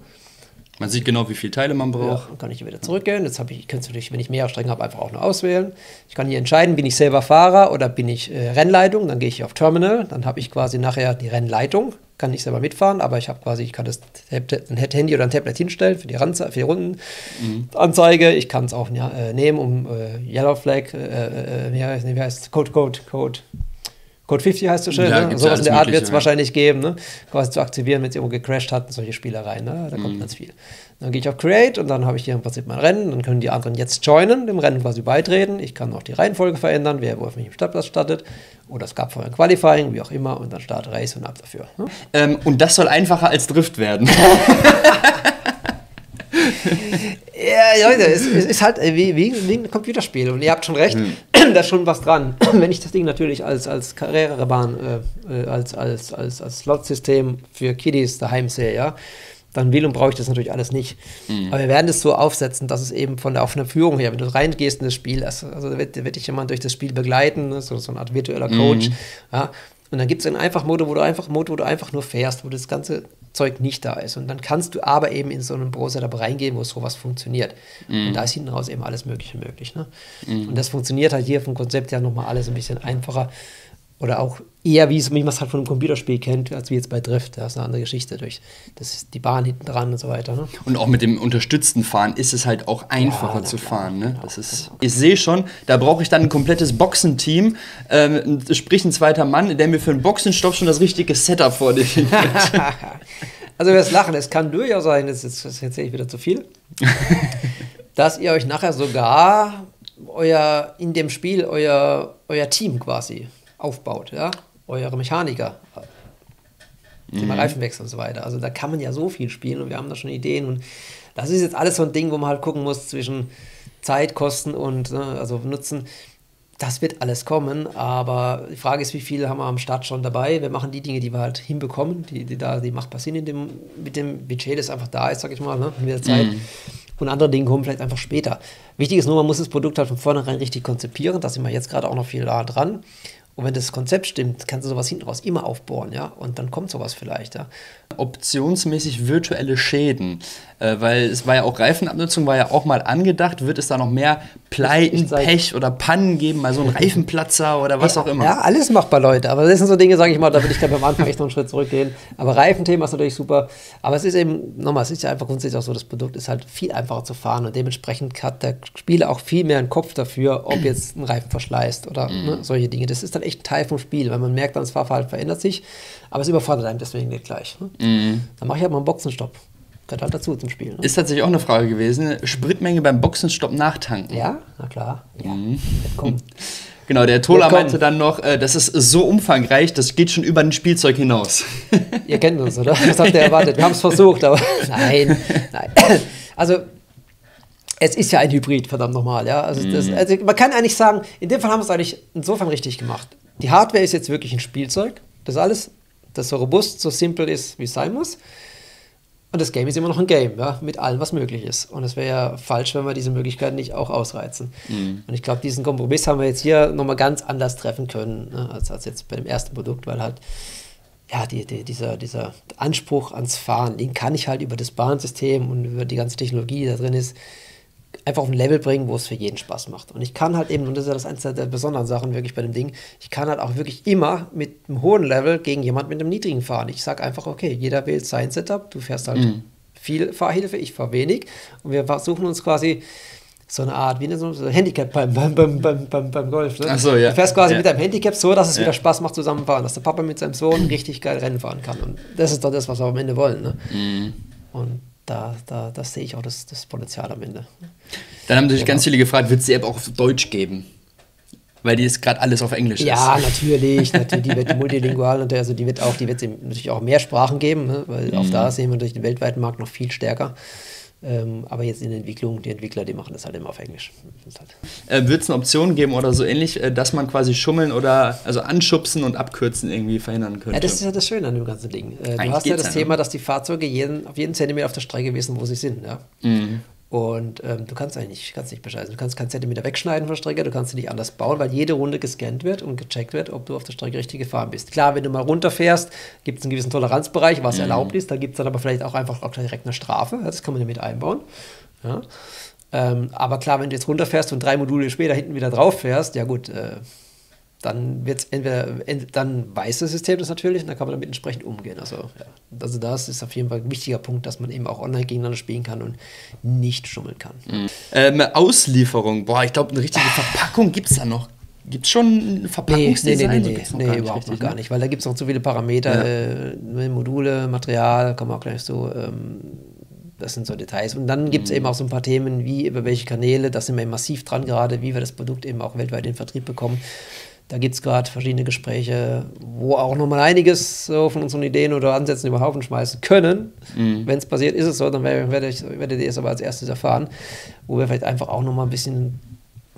Man sieht genau, wie viele Teile man braucht. Ja, dann kann ich hier wieder zurückgehen. Jetzt kann ich natürlich, wenn ich mehrere Strecken habe, einfach auch nur auswählen. Ich kann hier entscheiden, bin ich selber Fahrer oder bin ich Rennleitung. Dann gehe ich hier auf Terminal. Dann habe ich quasi nachher die Rennleitung. Kann nicht selber mitfahren, aber ich kann das Handy oder ein Tablet hinstellen für die Rundenanzeige. Ich kann es auch nehmen, um Yellow Flag, wie heißt Code Code 50 heißt so schön, Ja, ne? gibt's Sowas ja in der alles Art wird es Mögliche, wahrscheinlich geben, ne? Quasi zu aktivieren, wenn es irgendwo gecrashed hat, solche Spielereien, ne? Da kommt ganz viel. Dann gehe ich auf Create und dann habe ich hier im Prinzip mein Rennen, dann können die anderen jetzt joinen, dem Rennen quasi beitreten. Ich kann auch die Reihenfolge verändern, wer wo auf mich im Startplatz startet. Oder es gab vorher ein Qualifying, wie auch immer, und dann Start Race und ab dafür. Ne? Und das soll einfacher als Drift werden. Ja, Leute, es ist halt wie ein Computerspiel und ihr habt schon recht, da ist schon was dran. Wenn ich das Ding natürlich als Karrierebahn, als Slot-System für Kiddies daheim sehe, ja, dann will und brauche ich das natürlich alles nicht. Aber wir werden das so aufsetzen, dass es eben von der Führung her, wenn du reingehst in das Spiel, also wird dich jemand durch das Spiel begleiten, ne, so eine Art virtueller Coach, ja. Und dann gibt es einen Einfach-Mode, wo du einfach nur fährst, wo das ganze Zeug nicht da ist. Und dann kannst du aber eben in so einen Pro-Setup reingehen, wo sowas funktioniert. Und da ist hinten raus eben alles Mögliche möglich. Ne? Und das funktioniert halt hier vom Konzept her nochmal alles ein bisschen einfacher. Oder auch eher, wie man es halt von einem Computerspiel kennt, als wie jetzt bei Drift. Das ist eine andere Geschichte. Das ist die Bahn hinten dran und so weiter. Ne? Und auch mit dem unterstützten Fahren ist es halt auch einfacher zu fahren. Ne? Das ist, ich sehe schon, da brauche ich dann ein komplettes Boxenteam, sprich ein zweiter Mann, der mir für einen Boxenstopp schon das richtige Setup vorlegt. Also wir lachen, es kann durchaus sein, das erzähle ich wieder zu viel, dass ihr euch nachher sogar in dem Spiel euer Team quasi aufbaut, ja, eure Mechaniker, Thema Reifenwechsel und so weiter. Also da kann man ja so viel spielen und wir haben da schon Ideen und das ist jetzt alles so ein Ding, wo man halt gucken muss zwischen Zeit, Kosten und also Nutzen. Das wird alles kommen, aber die Frage ist, wie viele haben wir am Start schon dabei? Wir machen die Dinge, die wir halt hinbekommen, die machbar sind mit dem Budget, das einfach da ist, sag ich mal, ne, in der Zeit. Und andere Dinge kommen vielleicht einfach später. Wichtig ist nur, man muss das Produkt halt von vornherein richtig konzipieren. Da sind wir jetzt gerade auch noch viel dran. Und wenn das Konzept stimmt, kannst du sowas hinten raus immer aufbohren, ja. Und dann kommt sowas vielleicht, ja. Optionsmäßig virtuelle Schäden, weil es war ja auch Reifenabnutzung, war ja auch mal angedacht. Wird es da noch mehr Pleiten, Pech oder Pannen geben, mal so einen Reifenplatzer oder was auch immer? Ja, alles machbar, Leute. Aber das sind so Dinge, sage ich mal, da würde ich glaube am Anfang echt noch einen Schritt zurückgehen. Aber Reifenthema ist natürlich super. Aber es ist eben, nochmal, es ist ja einfach grundsätzlich auch so, das Produkt ist halt viel einfacher zu fahren und dementsprechend hat der Spieler auch viel mehr einen Kopf dafür, ob jetzt ein Reifen verschleißt oder solche Dinge. Das ist dann echt ein Teil vom Spiel, weil man merkt, dann das Fahrverhalten verändert sich, aber es überfordert einem deswegen nicht gleich. Ne? Dann mache ich halt mal einen Boxenstopp. Gehört halt dazu zum Spiel. Ne? Ist tatsächlich auch eine Frage gewesen. Spritmenge beim Boxenstopp nachtanken. Ja, na klar. Ja, komm. Genau, der Tola meinte dann noch, das ist so umfangreich, das geht schon über ein Spielzeug hinaus. Ihr kennt uns, oder? Was habt ihr erwartet? Wir haben es versucht, aber nein. Also, es ist ja ein Hybrid, verdammt nochmal. Ja? Also, man kann eigentlich sagen, in dem Fall haben wir es eigentlich insofern richtig gemacht. Die Hardware ist jetzt wirklich ein Spielzeug. Das alles, das so robust, so simpel ist, wie es sein muss. Und das Game ist immer noch ein Game, ja, mit allem, was möglich ist. Und es wäre ja falsch, wenn wir diese Möglichkeiten nicht auch ausreizen. Und ich glaube, diesen Kompromiss haben wir jetzt hier nochmal ganz anders treffen können, ne, als jetzt bei dem ersten Produkt, weil halt, ja, dieser Anspruch ans Fahren, den kann ich halt über das Bahnsystem und über die ganze Technologie, die da drin ist, einfach auf ein Level bringen, wo es für jeden Spaß macht. Und ich kann halt eben, und das ist ja das eines der besonderen Sachen wirklich bei dem Ding, ich kann halt auch wirklich immer mit einem hohen Level gegen jemanden mit einem niedrigen fahren. Ich sage einfach, okay, jeder wählt sein Setup, du fährst halt viel Fahrhilfe, ich fahre wenig und wir versuchen uns quasi so eine Art, wie so ein Handicap beim Golf. Ne? Ach so, ja. Du fährst quasi mit deinem Handicap so, dass es wieder Spaß macht zusammenfahren, dass der Papa mit seinem Sohn richtig geil Rennen fahren kann. Und das ist doch das, was wir am Ende wollen. Ne? Und da sehe ich auch das Potenzial am Ende. Dann haben sich ganz viele gefragt, wird es die App auch auf Deutsch geben? Weil die ist gerade alles auf Englisch. Ja, natürlich. Die wird multilingual und also die wird natürlich auch mehr Sprachen geben, ne? Weil auch da sehen wir durch den weltweiten Markt noch viel stärker. Aber jetzt in der Entwicklung, die Entwickler, die machen das halt immer auf Englisch. Wird es eine Option geben oder so ähnlich, dass man quasi schummeln oder also anschubsen und abkürzen irgendwie verhindern könnte? Ja, das ist ja das Schöne an dem ganzen Ding. Du hast ja das Thema, dass die Fahrzeuge auf jeden Zentimeter auf der Strecke wissen, wo sie sind. Ja? Und du kannst nicht bescheißen. Du kannst keinen Zentimeter wegschneiden von der Strecke, du kannst sie nicht anders bauen, weil jede Runde gescannt wird und gecheckt wird, ob du auf der Strecke richtig gefahren bist. Klar, wenn du mal runterfährst, gibt es einen gewissen Toleranzbereich, was erlaubt ist. Da gibt es dann aber vielleicht auch einfach direkt eine Strafe. Das kann man ja mit einbauen. Ja? Aber klar, wenn du jetzt runterfährst und 3 Module später hinten wieder drauf fährst, ja gut, dann wird es dann weiß das System das natürlich und dann kann man damit entsprechend umgehen. Also das ist auf jeden Fall ein wichtiger Punkt, dass man eben auch online gegeneinander spielen kann und nicht schummeln kann. Auslieferung, ich glaube, eine richtige Verpackung gibt es da noch Gibt es schon ein Verpackungsdesign? Nee, überhaupt noch gar nicht, weil da gibt es noch zu viele Parameter, Module, Material, kommen wir auch gleich so, das sind so Details. Und dann gibt es eben auch so ein paar Themen, wie über welche Kanäle, da sind wir eben massiv dran gerade, wie wir das Produkt eben auch weltweit in den Vertrieb bekommen. Da gibt es gerade verschiedene Gespräche, wo auch nochmal einiges so von unseren Ideen oder Ansätzen über den Haufen schmeißen können. Wenn es passiert, ist es so, dann werdet ihr es aber als erstes erfahren, wo wir vielleicht einfach auch nochmal ein bisschen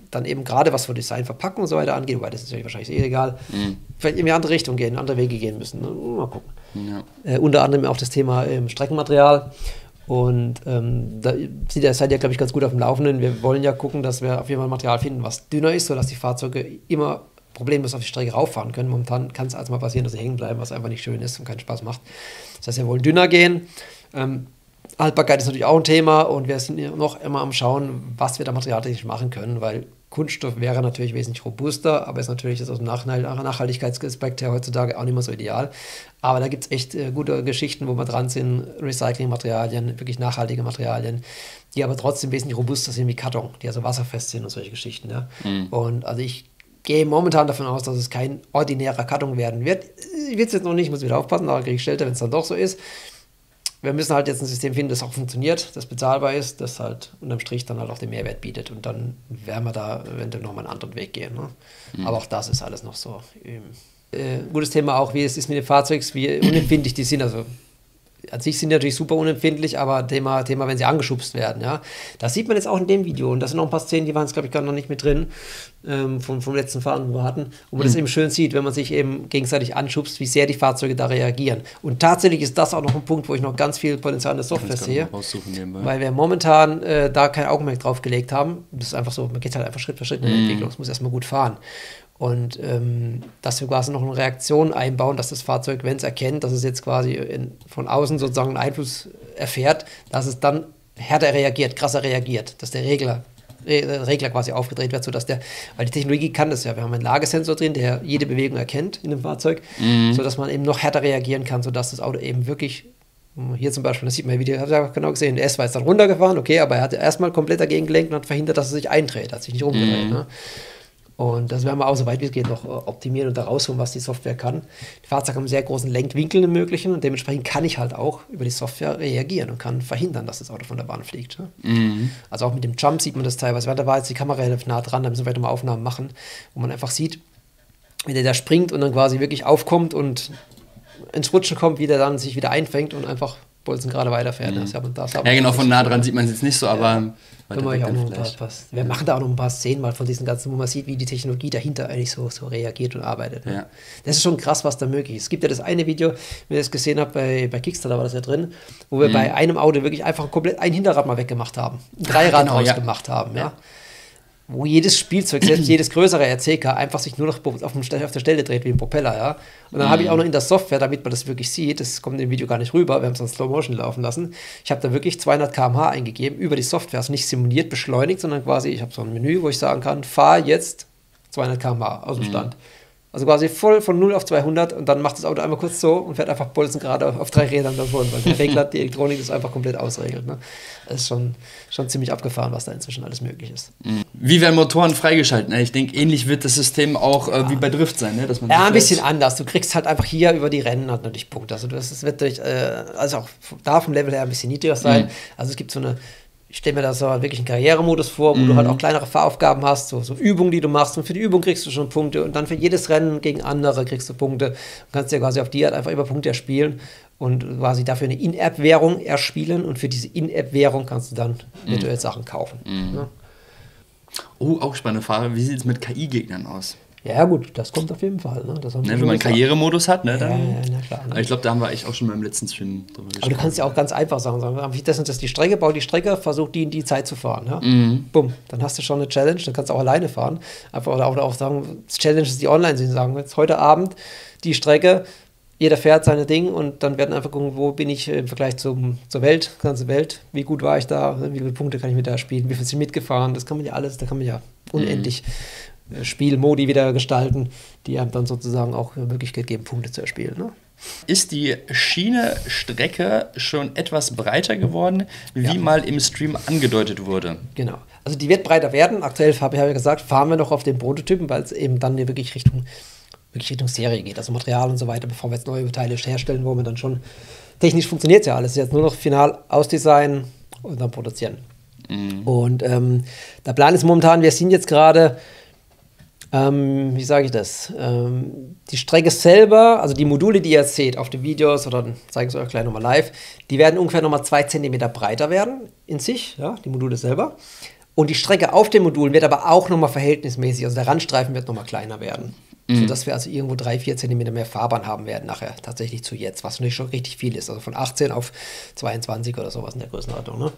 dann eben gerade was für Design, Verpackung und so weiter angeht, wobei das ist natürlich wahrscheinlich eh egal, vielleicht in eine andere Richtung gehen, andere Wege gehen müssen. Mal gucken. Ja. Unter anderem auch das Thema Streckenmaterial. Und da seid ihr, glaube ich, ganz gut auf dem Laufenden. Wir wollen ja gucken, dass wir auf jeden Fall Material finden, was dünner ist, sodass die Fahrzeuge immer problemlos auf die Strecke rauffahren können. Momentan kann es also mal passieren, dass sie hängen bleiben, was einfach nicht schön ist und keinen Spaß macht. Das heißt, wir wollen dünner gehen. Haltbarkeit ist natürlich auch ein Thema und wir sind noch immer am Schauen, was wir da materialtechnisch machen können, weil Kunststoff wäre natürlich wesentlich robuster, aber ist natürlich aus dem Nachhaltigkeitsaspekt her heutzutage auch nicht mehr so ideal. Aber da gibt es echt gute Geschichten, wo wir dran sind, Recyclingmaterialien, wirklich nachhaltige Materialien, die aber trotzdem wesentlich robuster sind wie Karton, die also wasserfest sind und solche Geschichten. Ja. Und also ich gehe momentan davon aus, dass es kein ordinärer Karton werden wird. Ich will es jetzt noch nicht, muss wieder aufpassen, aber kriege ich Schelte, wenn es dann doch so ist. Wir müssen halt jetzt ein System finden, das auch funktioniert, das bezahlbar ist, das halt unterm Strich dann halt auch den Mehrwert bietet. Und dann werden wir da eventuell nochmal einen anderen Weg gehen. Ne? Aber auch das ist alles noch so. Gutes Thema auch, wie es ist mit den Fahrzeugen, wie unempfindlich die sind. Also an sich sind die natürlich super unempfindlich, aber Thema, wenn sie angeschubst werden. Ja? Das sieht man jetzt auch in dem Video. Und das sind noch ein paar Szenen, die waren jetzt, glaube ich, gar noch nicht mit drin, vom letzten Fahren, wo wir hatten, wo man das eben schön sieht, wenn man sich eben gegenseitig anschubst, wie sehr die Fahrzeuge da reagieren. Und tatsächlich ist das auch noch ein Punkt, wo ich noch ganz viel Potenzial in der Software sehe, weil wir momentan da kein Augenmerk drauf gelegt haben. Das ist einfach so, man geht halt einfach Schritt für Schritt in der Entwicklung, es muss erstmal gut fahren. Und dass wir quasi noch eine Reaktion einbauen, dass das Fahrzeug, wenn es erkennt, dass es jetzt quasi von außen sozusagen einen Einfluss erfährt, dass es dann härter reagiert, krasser reagiert, dass der Regler quasi aufgedreht wird, sodass weil die Technologie kann das ja, wir haben einen Lagesensor drin, der jede Bewegung erkennt in dem Fahrzeug, sodass man eben noch härter reagieren kann, sodass das Auto eben wirklich, hier zum Beispiel, das sieht man im Video, habt ihr genau gesehen, der S war jetzt dann runtergefahren, okay, aber er hat erstmal komplett dagegen gelenkt und hat verhindert, dass er sich eindreht, hat sich nicht umgedreht. Ne? Und das werden wir auch so weit wie es geht noch optimieren und da rausholen, was die Software kann. Die Fahrzeuge haben einen sehr großen Lenkwinkel im Möglichen und dementsprechend kann ich halt auch über die Software reagieren und kann verhindern, dass das Auto von der Bahn fliegt. Ne? Also auch mit dem Jump sieht man das teilweise. Da war jetzt die Kamera relativ nah dran, da müssen wir weiter mal Aufnahmen machen, wo man einfach sieht, wie der da springt und dann quasi wirklich aufkommt und ins Rutschen kommt, wie der dann sich wieder einfängt und einfach Bolzen gerade weiterfährt. Ja, genau, von nah dran sieht man es jetzt nicht so, aber wir machen da auch noch ein paar Szenen mal von diesen ganzen, wo man sieht, wie die Technologie dahinter eigentlich so reagiert und arbeitet. Ne? Ja. Das ist schon krass, was da möglich ist. Es gibt ja das eine Video, wenn ihr das gesehen habt, bei Kickstarter war das ja drin, wo wir bei einem Auto wirklich einfach komplett ein Hinterrad mal weggemacht haben. Ein Dreirad rausgemacht haben. Ja. Wo jedes Spielzeug, selbst jedes größere RCK, einfach sich nur noch auf der Stelle dreht, wie ein Propeller, ja. Und dann habe ich auch noch in der Software, damit man das wirklich sieht, das kommt im Video gar nicht rüber, wir haben es in Slow Motion laufen lassen, ich habe da wirklich 200 km/h eingegeben, über die Software, also nicht simuliert, beschleunigt, sondern quasi, ich habe so ein Menü, wo ich sagen kann, fahr jetzt 200 km/h aus dem Stand. Also quasi voll von 0 auf 200 und dann macht das Auto einmal kurz so und fährt einfach bolzen gerade auf 3 Rädern davon, weil der Regler, die Elektronik das einfach komplett ausregelt. Ne? Das ist schon ziemlich abgefahren, was da inzwischen alles möglich ist. Wie werden Motoren freigeschalten? Ich denke, ähnlich wird das System auch wie bei Drift sein. Ne? Dass man ein bisschen anders. Du kriegst halt einfach hier über die Rennen halt natürlich Punkte. Also das wird also auch da vom Level her ein bisschen niedriger sein. Also es gibt so eine, ich stelle mir da so wirklich einen Karrieremodus vor, wo du halt auch kleinere Fahraufgaben hast, so Übungen, die du machst. Und für die Übung kriegst du schon Punkte. Und dann für jedes Rennen gegen andere kriegst du Punkte. Du kannst ja quasi auf die halt einfach immer Punkte erspielen und quasi dafür eine In-App-Währung erspielen. Und für diese In-App-Währung kannst du dann virtuell Sachen kaufen. Ja. Oh, auch spannende Frage. Wie sieht es mit KI-Gegnern aus? Ja gut, das kommt auf jeden Fall. Ne? Das wenn man einen Karrieremodus hat, ne, dann... Ja, klar. Ne? Aber ich glaube, da haben wir eigentlich auch schon beim letzten Stream drüber gesprochen. Aber du kannst ja auch ganz einfach sagen, das und das die Strecke, bau die Strecke, versuch die in die Zeit zu fahren. Ja? Bumm, dann hast du schon eine Challenge, dann kannst du auch alleine fahren. Einfach oder auch sagen, Challenges, die online sind, sagen jetzt heute Abend die Strecke, jeder fährt seine Ding und dann werden einfach gucken, wo bin ich im Vergleich zur Welt, ganze Welt, wie gut war ich da, wie viele Punkte kann ich mit da spielen, wie viel sind mitgefahren, das kann man ja alles, da kann man ja unendlich Spielmodi wieder gestalten, die einem dann sozusagen auch Möglichkeit geben, Punkte zu erspielen. Ne? Ist die Schiene-Strecke schon etwas breiter geworden, wie mal im Stream angedeutet wurde? Genau. Also die wird breiter werden. Aktuell, habe ich ja gesagt, fahren wir noch auf den Prototypen, weil es eben dann wirklich Richtung Serie geht. Also Material und so weiter, bevor wir jetzt neue Teile herstellen, wo wir dann schon technisch funktioniert ja alles. Jetzt nur noch final ausdesignen und dann produzieren. Und der Plan ist momentan, wir sind jetzt gerade, wie sage ich das, die Strecke selber, also die Module, die ihr jetzt seht auf den Videos oder zeige ich es euch gleich nochmal live, die werden ungefähr nochmal 2 cm breiter werden in sich, ja, die Module selber. Und die Strecke auf den Modulen wird aber auch nochmal verhältnismäßig, also der Randstreifen wird nochmal kleiner werden. Sodass wir also irgendwo 3-4 cm mehr Fahrbahn haben werden nachher, tatsächlich zu jetzt, was natürlich schon richtig viel ist. Also von 18 auf 22 oder sowas in der Größenordnung. Ne?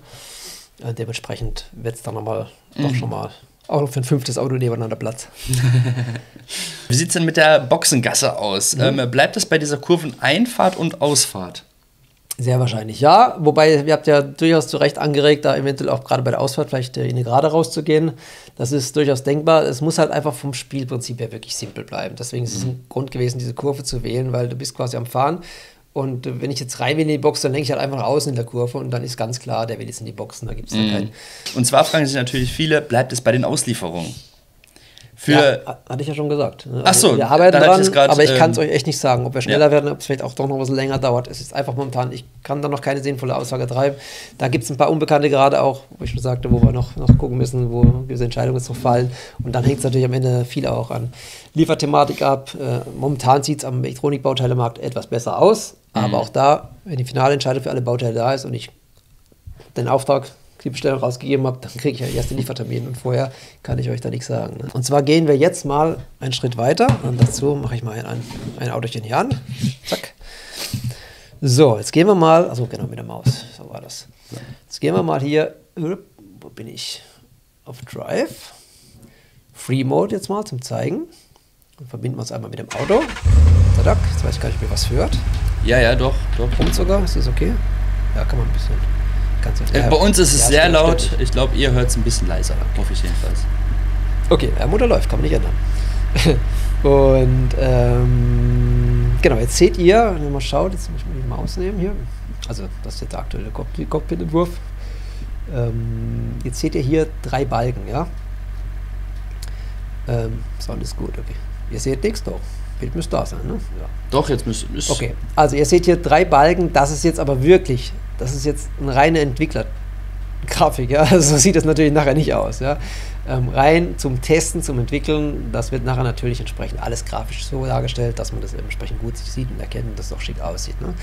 Dementsprechend wird es dann nochmal, doch schon mal, auch noch für ein 5. Auto nebeneinander Platz. Wie sieht es denn mit der Boxengasse aus? Bleibt es bei dieser Kurveneinfahrt und Ausfahrt? Sehr wahrscheinlich ja, wobei ihr habt ja durchaus zu Recht angeregt, da eventuell auch gerade bei der Ausfahrt vielleicht in eine Gerade rauszugehen. Das ist durchaus denkbar. Es muss halt einfach vom Spielprinzip her wirklich simpel bleiben. Deswegen ist es ein Grund gewesen, diese Kurve zu wählen, weil du bist quasi am Fahren. Und wenn ich jetzt rein will in die Box, dann lenke ich halt einfach nach außen in der Kurve und dann ist ganz klar, der will jetzt in die Boxen, da gibt es dann keinen. Und zwar fragen sich natürlich viele, bleibt es bei den Auslieferungen? Ja, hatte ich ja schon gesagt. Also ach so, wir arbeiten dran, grad, aber ich kann es euch echt nicht sagen, ob wir schneller werden, ob es vielleicht auch doch noch was länger dauert. Es ist einfach momentan, ich kann da noch keine sinnvolle Aussage treiben. Da gibt es ein paar Unbekannte gerade auch, wo ich schon sagte, wo wir noch gucken müssen, wo gewisse Entscheidungen jetzt noch fallen. Und dann hängt es natürlich am Ende viel auch an Lieferthematik ab. Momentan sieht es am Elektronikbauteilemarkt etwas besser aus, aber auch da, wenn die finale Entscheidung für alle Bauteile da ist und ich den Auftrag, die Bestellung rausgegeben habe, dann kriege ich ja erst den Liefertermin und vorher kann ich euch da nichts sagen. Ne? Und zwar gehen wir jetzt mal einen Schritt weiter und dazu mache ich mal ein Autochen hier an. Zack. So, jetzt gehen wir mal, also genau mit der Maus, so war das. Jetzt gehen wir mal hier, wo bin ich? Auf Drive. Free Mode jetzt mal zum Zeigen. Und verbinden wir uns einmal mit dem Auto. Zack, jetzt weiß ich gar nicht, ob ihr was hört. Ja, doch. Kommt sogar, ist das okay? Ja, kann man ein bisschen. Bei uns ist es sehr laut. Ich glaube, ihr hört es ein bisschen leiser. Hoffe ich jedenfalls. Okay, der Motor läuft, kann man nicht ändern. Und genau, jetzt seht ihr, wenn man mal schaut, jetzt muss ich mal die Maus nehmen hier. Also das ist jetzt der aktuelle Cockpit-Entwurf. Jetzt seht ihr hier 3 Balken, ja. Sound ist gut, okay. Ihr seht nichts, doch. Bild müsste da sein, ne? Ja. Doch, jetzt müsste. Okay, also ihr seht hier 3 Balken, das ist jetzt aber wirklich, das ist jetzt eine reine Entwicklergrafik, ja. Also so sieht das natürlich nachher nicht aus, ja. Rein zum Testen, zum Entwickeln, das wird nachher natürlich entsprechend alles grafisch so dargestellt, dass man das entsprechend gut sieht und erkennt und das auch schick aussieht, ne?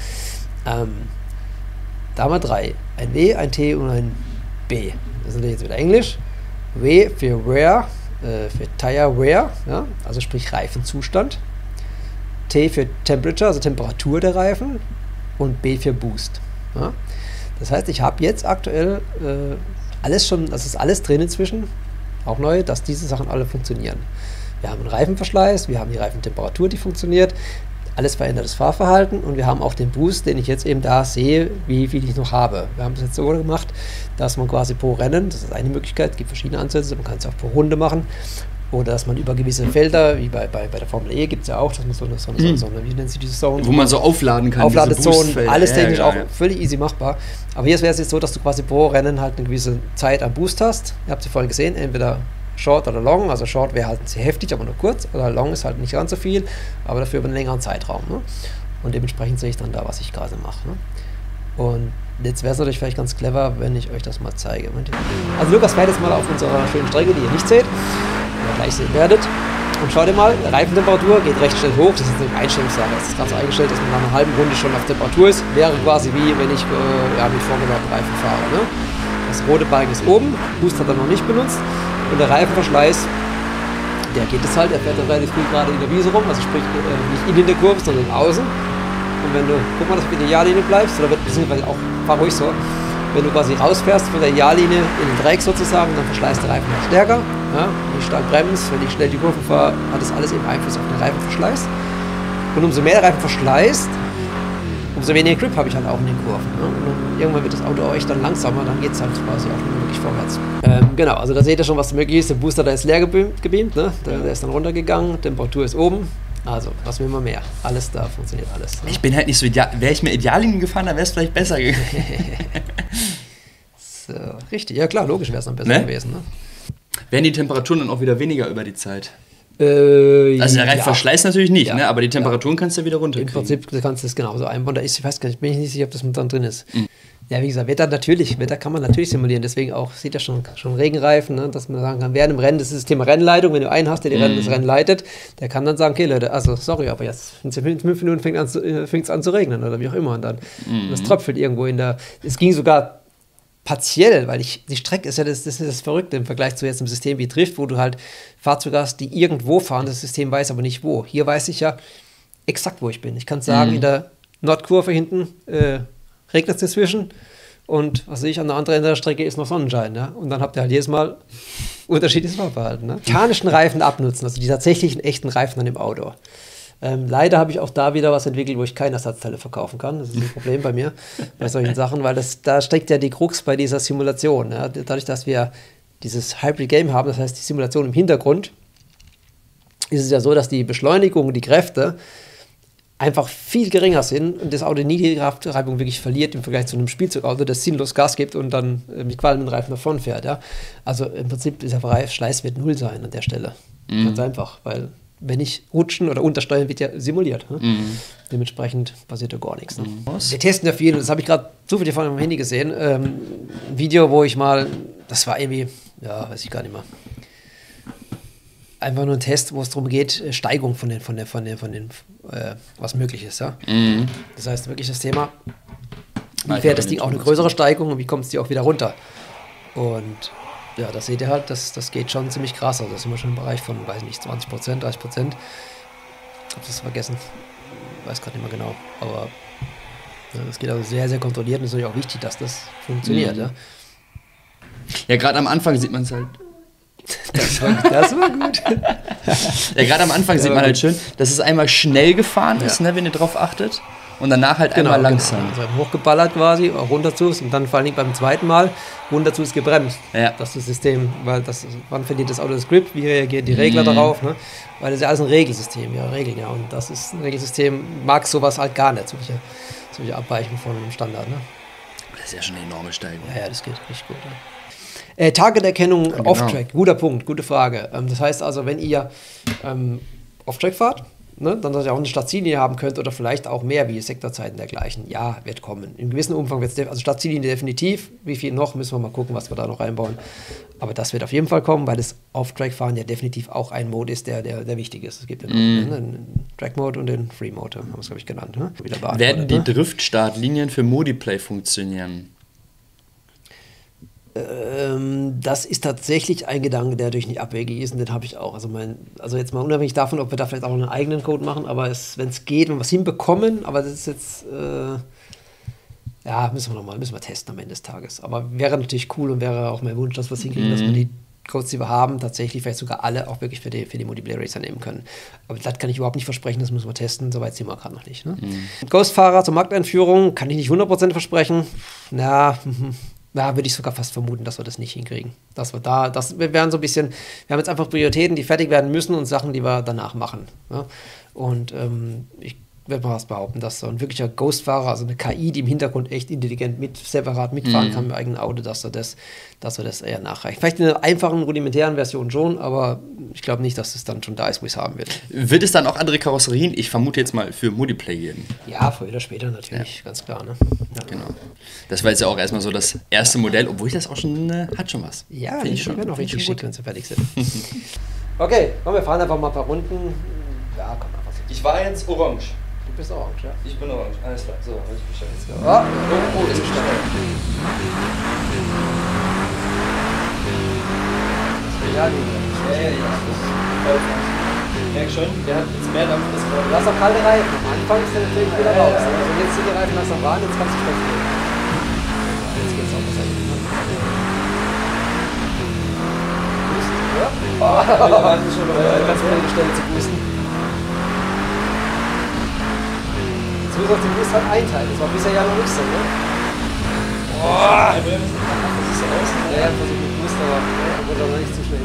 Da haben wir 3, ein W, ein T und ein B. Das ist jetzt wieder Englisch. W für Wear, für Tire Wear, ja, also sprich Reifenzustand. T für Temperature, also Temperatur der Reifen. Und B für Boost. Ja. Das heißt, ich habe jetzt aktuell alles schon, das ist alles drin inzwischen, auch neu, dass diese Sachen alle funktionieren. Wir haben einen Reifenverschleiß, wir haben die Reifentemperatur, die funktioniert, alles verändertes Fahrverhalten und wir haben auch den Boost, den ich jetzt eben da sehe, wie viel ich noch habe. Wir haben es jetzt so gemacht, dass man quasi pro Rennen, das ist eine Möglichkeit, es gibt verschiedene Ansätze, man kann es auch pro Runde machen, oder dass man über gewisse Felder, wie bei der Formel E gibt es ja auch, dass man so eine, wie nennt sich diese Zone? Wo man so aufladen kann. Aufladezonen, alles technisch auch völlig easy machbar. Aber hier wäre es jetzt so, dass du quasi pro Rennen halt eine gewisse Zeit am Boost hast. Ihr habt sie vorhin gesehen, entweder Short oder Long. Also Short wäre halt sehr heftig, aber nur kurz. Oder Long ist halt nicht ganz so viel, aber dafür über einen längeren Zeitraum. Ne? Und dementsprechend sehe ich dann da, was ich gerade mache. Ne? Und jetzt wäre es natürlich vielleicht ganz clever, wenn ich euch das mal zeige. Also Lukas fährt jetzt mal auf unserer schönen Strecke, die ihr nicht seht, oder gleich sehen werdet. Und schaut ihr mal, Reifentemperatur geht recht schnell hoch. Das ist eine Einstellungssache. Das ist ganz eingestellt, dass man nach einer halben Runde schon auf Temperatur ist. Wäre quasi wie wenn ich mit vorgelaufenen Reifen fahre. Ne? Das rote Balken ist oben, Boost hat er noch nicht benutzt. Und der Reifenverschleiß, der geht es halt, er fährt dann relativ viel gerade in der Wiese rum, also sprich nicht in der Kurve, sondern außen. Und wenn du, guck mal, dass du mit der Ideallinie bleibst, oder beziehungsweise auch, fahr ruhig so, wenn du quasi rausfährst von der Ideallinie in den Dreieck sozusagen, dann verschleißt der Reifen halt stärker. Ja? Wenn ich stark bremse, wenn ich schnell die Kurve fahre, hat das alles eben Einfluss auf den Reifenverschleiß. Und umso mehr der Reifen verschleißt, umso weniger Grip habe ich halt auch in den Kurven. Ne? Und irgendwann wird das Auto auch echt dann langsamer, dann geht es halt quasi auch nur wirklich vorwärts. Genau, also da seht ihr schon, was möglich ist. Der Booster, der ist leer gebeamt, ne? Der ist dann runtergegangen, Temperatur ist oben. Also, was will man mehr? Alles da, funktioniert alles. Ne? Ich bin halt nicht so ideal. Wäre ich mir Ideallinie gefahren, dann wäre es vielleicht besser gegangen. So, richtig, ja klar, logisch wäre es dann besser gewesen. Ne? Wären die Temperaturen dann auch wieder weniger über die Zeit? Also der Reifverschleiß natürlich nicht, ne? Aber die Temperaturen kannst du ja wieder Im runterkriegen. Prinzip kannst du das genauso einbauen. Da ist, ich weiß gar nicht, bin ich nicht sicher, ob das mit drin ist. Ja, wie gesagt, Wetter kann man natürlich simulieren. Deswegen auch, sieht ja schon Regenreifen, ne? Dass man sagen kann, während im Rennen, das ist das Thema Rennleitung, wenn du einen hast, der das Rennen leitet, der kann dann sagen, okay Leute, also sorry, aber jetzt in 5 Minuten fängt es an zu regnen oder wie auch immer. Und dann das tröpfelt irgendwo es ging sogar partiell, weil die Strecke ist ja das ist das Verrückte im Vergleich zu jetzt einem System wie Drift, wo du halt Fahrzeuge hast, die irgendwo fahren, das System weiß aber nicht wo. Hier weiß ich ja exakt, wo ich bin. Ich kann sagen, in der Nordkurve hinten regnet es inzwischen und was sehe ich, an der anderen Ende der Strecke ist noch Sonnenschein. Ja? Und dann habt ihr halt jedes Mal unterschiedliches Fahrverhalten. Ne? Mechanischen Reifen abnutzen, also die tatsächlichen echten Reifen dann im Auto. Leider habe ich auch da wieder was entwickelt, wo ich keine Ersatzteile verkaufen kann. Das ist ein Problem bei mir, bei solchen Sachen, weil da steckt ja die Krux bei dieser Simulation. Ja? Dadurch, dass wir dieses Hybrid-Game haben, das heißt die Simulation im Hintergrund, ist es ja so, dass die Beschleunigung, die Kräfte einfach viel geringer sind und das Auto nie die Kraftreibung wirklich verliert im Vergleich zu einem Spielzeugauto, das sinnlos Gas gibt und dann mit qualmenden Reifen davon fährt. Ja? Also im Prinzip dieser Verschleiß wird 0 sein an der Stelle. Ganz einfach, weil wenn nicht rutschen oder untersteuern, wird ja simuliert. Ne? Dementsprechend passiert ja gar nichts. Ne? Wir testen ja viel, das habe ich gerade zufällig von meinem Handy gesehen, ein Video, wo ich mal, das war irgendwie, ja, weiß ich gar nicht mehr, einfach nur ein Test, wo es darum geht, Steigung von den was möglich ist. Ja? Das heißt wirklich das Thema, wie fährt das Ding auch eine größere Steigung und wie kommt es die auch wieder runter? Und ja, das seht ihr halt, das geht schon ziemlich krass. Also da sind wir schon im Bereich von, weiß nicht, 20%, 30%. Ich habe das vergessen, weiß gerade nicht mehr genau. Aber ja, das geht also sehr, sehr kontrolliert und es ist natürlich auch wichtig, dass das funktioniert. Ja, ja, gerade am Anfang sieht man es halt. Das war gut. Ja, gerade am Anfang sieht man halt schön, dass es einmal schnell gefahren ist, ne, wenn ihr drauf achtet. Und danach halt einmal langsam. Genau. Also hochgeballert quasi, auch runter zu und dann vor allem beim zweiten Mal runter zu ist gebremst. Ja. Das ist das System, weil wann verliert das Auto das Grip, wie reagieren die Regler darauf, ne? Weil das ist ja alles ein Regelsystem, ja, Regeln, ja. Und das ist ein Regelsystem, mag sowas halt gar nicht, solche Abweichungen von einem Standard, ne? Das ist ja schon eine enorme Steigung. Ja, das geht richtig gut, ja. Target-Erkennung Off-Track, guter Punkt, gute Frage. Das heißt also, wenn ihr Off-Track fahrt, ne, dann, dass ihr auch eine Startziellinie haben könnt oder vielleicht auch mehr wie Sektorzeiten dergleichen. Ja, wird kommen. In gewissem Umfang wird es, also Startziellinie definitiv. Wie viel noch, müssen wir mal gucken, was wir da noch reinbauen. Aber das wird auf jeden Fall kommen, weil das Off-Track-Fahren ja definitiv auch ein Mode ist, der wichtig ist. Es gibt ja noch einen Track-Mode und den Free-Mode, haben wir es, glaube ich, genannt. Ne? Werden die Drift-Startlinien für Modiplay funktionieren? Das ist tatsächlich ein Gedanke, der natürlich nicht abwegig ist und den habe ich auch. Also jetzt mal unabhängig davon, ob wir da vielleicht auch einen eigenen Code machen, aber wenn es geht, wenn wir es hinbekommen, aber das ist jetzt, ja, müssen wir testen am Ende des Tages. Aber wäre natürlich cool und wäre auch mein Wunsch, dass wir es hinkriegen, dass wir die Codes, die wir haben, tatsächlich vielleicht sogar alle auch wirklich für die Multiplayer Racer nehmen können. Aber das kann ich überhaupt nicht versprechen, das müssen wir testen, soweit sind wir gerade noch nicht. Ne? Ghost-Fahrer zur Markteinführung kann ich nicht 100% versprechen. Ja, würde ich sogar fast vermuten, dass wir das nicht hinkriegen. Wir werden so ein bisschen, wir haben jetzt einfach Prioritäten, die fertig werden müssen und Sachen, die wir danach machen. Ja? Und ich würde mal was behaupten, dass so ein wirklicher Ghost-Fahrer, also eine KI, die im Hintergrund echt intelligent separat mitfahren kann mit eigenen Auto, dass wir das eher nachreichen. Vielleicht in einer einfachen, rudimentären Version schon, aber ich glaube nicht, dass es dann schon da ist, wo ich es haben will. Wird es dann auch andere Karosserien, ich vermute jetzt mal, für Multiplayer geben? Ja, früher oder später natürlich, ganz klar. Ne? Ja. Genau. Das war jetzt ja auch erstmal so das erste Modell, obwohl ich das auch schon, hat schon was. Ja, finde ich schon. Noch richtig schick, wenn sie fertig sind. Okay, komm, wir fahren einfach mal ein paar Runden. Ja, komm einfach so. Ich war jetzt orange. Du bist orange, ja? Ich bin orange, alles klar. So, weiß ich Bescheid. Oh, ist gestartet. Ja. Ich merke schon, der hat jetzt mehr Dampf als gerade. Du hast auch kalte Reifen. Am Anfang ist der natürlich wieder raus. Also jetzt sind die Reifen langsam warm, jetzt kannst du schlecht gehen. Jetzt geht's auch besser. Ja? Ganz blöde Stelle zu boosten. Jetzt müssen wir uns den Boost halt einteilen. Das war bisher ja noch nicht so, ne? Boah! Ja, versuch mit Boost, aber wurde noch nicht zu schnell.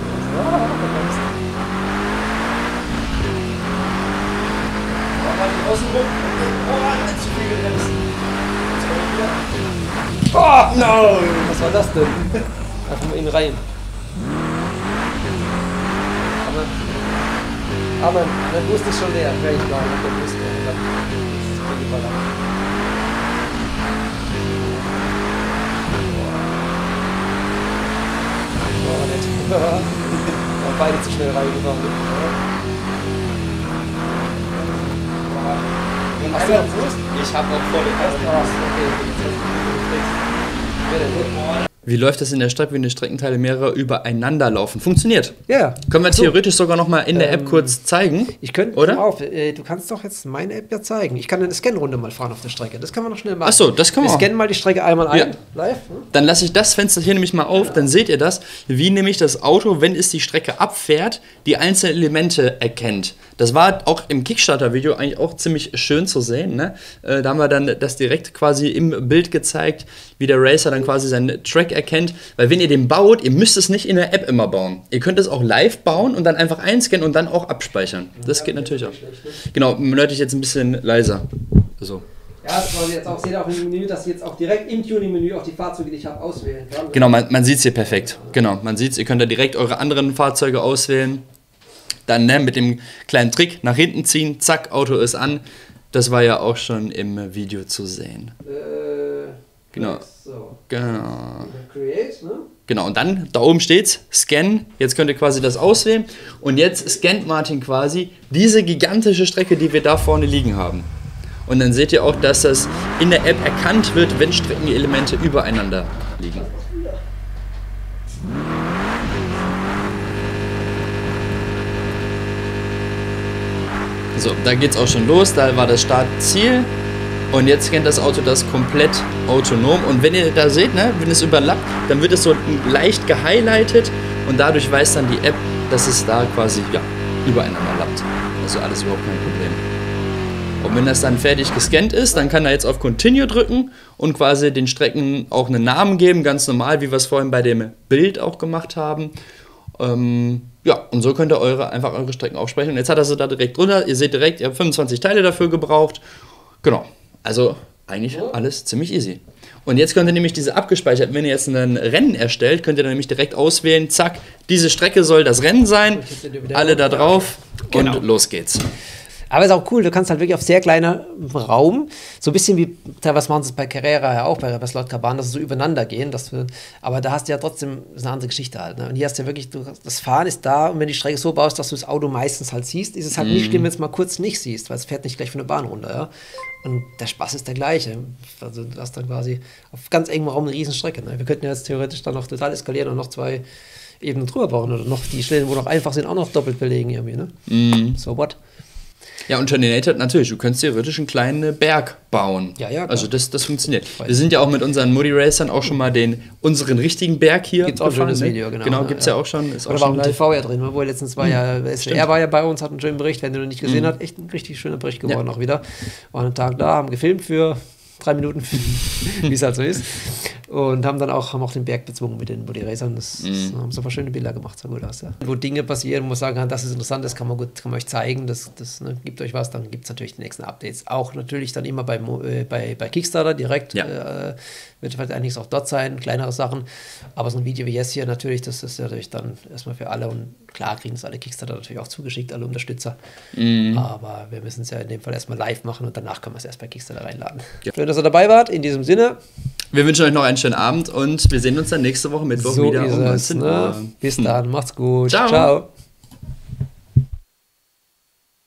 mal die außen rum. Oh, zu viel gebremst. Oh, no! Was war das denn? Einfach mal in rein. Aber der Bus ist schon leer, wäre ich mal mit der Bus leer. Dann ist es überladen. Oh, nett. War beide zu schnell reingefahren. Hast du noch Fuß? Ich habe noch volle Kasten. Okay. Wie läuft das in der Stadt, wenn die Streckenteile mehrere übereinander laufen? Funktioniert. Ja. Können wir theoretisch sogar noch mal in der App kurz zeigen? Ich könnte, oder? Auf, du kannst doch jetzt meine App ja zeigen. Ich kann eine Scan-Runde mal fahren auf der Strecke. Das kann man noch schnell machen. Achso, das können wir Wir auch. scannen mal die Strecke einmal ein, Ja. live. Dann lasse ich das Fenster hier nämlich mal auf, dann seht ihr das, wie nämlich das Auto, wenn es die Strecke abfährt, die einzelnen Elemente erkennt. Das war auch im Kickstarter-Video eigentlich auch ziemlich schön zu sehen. Ne? Da haben wir dann das direkt quasi im Bild gezeigt, wie der Racer dann quasi seinen Track erkennt. Weil wenn ihr den baut, ihr müsst es nicht in der App immer bauen. Ihr könnt es auch live bauen und dann einfach einscannen und dann auch abspeichern. Das geht natürlich auch. Genau, nördlich ich jetzt ein bisschen leiser. So. Ja, das wollen wir jetzt auch sehen, auch im Menü, dass ich jetzt auch direkt im Tuning-Menü auch die Fahrzeuge, die ich habe, auswählen kann. Genau, man sieht es hier perfekt. Genau, man sieht es, ihr könnt da direkt eure anderen Fahrzeuge auswählen. Dann mit dem kleinen Trick nach hinten ziehen, zack, Auto ist an. Das war ja auch schon im Video zu sehen. Genau. So. Genau. Create, ne? Genau, und dann, da oben steht's, Scan. Jetzt könnt ihr quasi das auswählen. Und jetzt scannt Martin quasi diese gigantische Strecke, die wir da vorne liegen haben. Und dann seht ihr auch, dass das in der App erkannt wird, wenn Streckenelemente übereinander liegen. So, da geht's auch schon los, da war das Startziel und jetzt scannt das Auto das komplett autonom und wenn ihr da seht, ne, wenn es überlappt, dann wird es so leicht gehighlightet und dadurch weiß dann die App, dass es da quasi übereinander lappt. Also alles überhaupt kein Problem. Und wenn das dann fertig gescannt ist, dann kann er jetzt auf Continue drücken und quasi den Strecken auch einen Namen geben, ganz normal, wie wir es vorhin bei dem Bild auch gemacht haben. Und so könnt ihr einfach eure Strecken aufsprechen. Und jetzt hat er sie da direkt drunter. Ihr seht direkt, ihr habt 25 Teile dafür gebraucht. Genau. Also eigentlich alles ziemlich easy. Und jetzt könnt ihr nämlich diese abgespeichert, wenn ihr jetzt ein Rennen erstellt, könnt ihr dann nämlich direkt auswählen, zack, diese Strecke soll das Rennen sein. Alle da drauf und los geht's. Aber ist auch cool, du kannst halt wirklich auf sehr kleiner Raum, so ein bisschen wie, was machen sie bei Carrera ja auch, bei Slot Carbahn, dass sie so übereinander gehen, aber da hast du ja trotzdem, das ist eine andere Geschichte halt. Ne? Und hier hast du ja wirklich, das Fahren ist da und wenn die Strecke so baust, dass du das Auto meistens halt siehst, ist es halt nicht schlimm, wenn du es mal kurz nicht siehst, weil es fährt nicht gleich von der Bahn runter. Ja? Und der Spaß ist der gleiche. Also du hast dann quasi auf ganz engem Raum eine Riesenstrecke. Ne? Wir könnten ja jetzt theoretisch dann noch total eskalieren und noch 2 Ebenen drüber bauen oder noch die Stellen, wo noch einfach sind, auch noch doppelt belegen irgendwie. Ne? So what? Ja, und Terminator natürlich, du könntest theoretisch einen kleinen Berg bauen. Ja, klar. Also das funktioniert. Wir sind ja auch mit unseren Moody Racern auch schon mal unseren richtigen Berg hier Gibt's auch schon das Video, genau. Genau, gibt's ja auch schon. Ist oder auch war schon auch im TV ja drin, wo er letztens war ja, SWR war ja bei uns, hat einen schönen Bericht, wenn du ihn nicht gesehen hast, echt ein richtig schöner Bericht geworden auch wieder. Waren einen Tag da, haben gefilmt für 3 Minuten, wie es halt so ist. Und haben auch den Berg bezwungen mit den Body Racern. Das haben so ein paar schöne Bilder gemacht, sah gut aus. Ja. Wo Dinge passieren, wo man sagen kann, das ist interessant, das kann man euch zeigen, das gibt euch was, dann gibt es natürlich die nächsten Updates. Auch natürlich dann immer bei Kickstarter direkt. Wird vielleicht einiges auch dort sein, kleinere Sachen. Aber so ein Video wie jetzt hier natürlich, das ist natürlich dann erstmal für alle. Und klar kriegen es alle Kickstarter natürlich auch zugeschickt, alle Unterstützer. Aber wir müssen es ja in dem Fall erstmal live machen und danach können wir es erst bei Kickstarter reinladen. Ja. Schön, dass ihr dabei wart. In diesem Sinne. Wir wünschen euch noch einen schönen Abend und wir sehen uns dann nächste Woche Mittwoch wieder um 19 Uhr. Bis dann, macht's gut. Ciao. Ciao.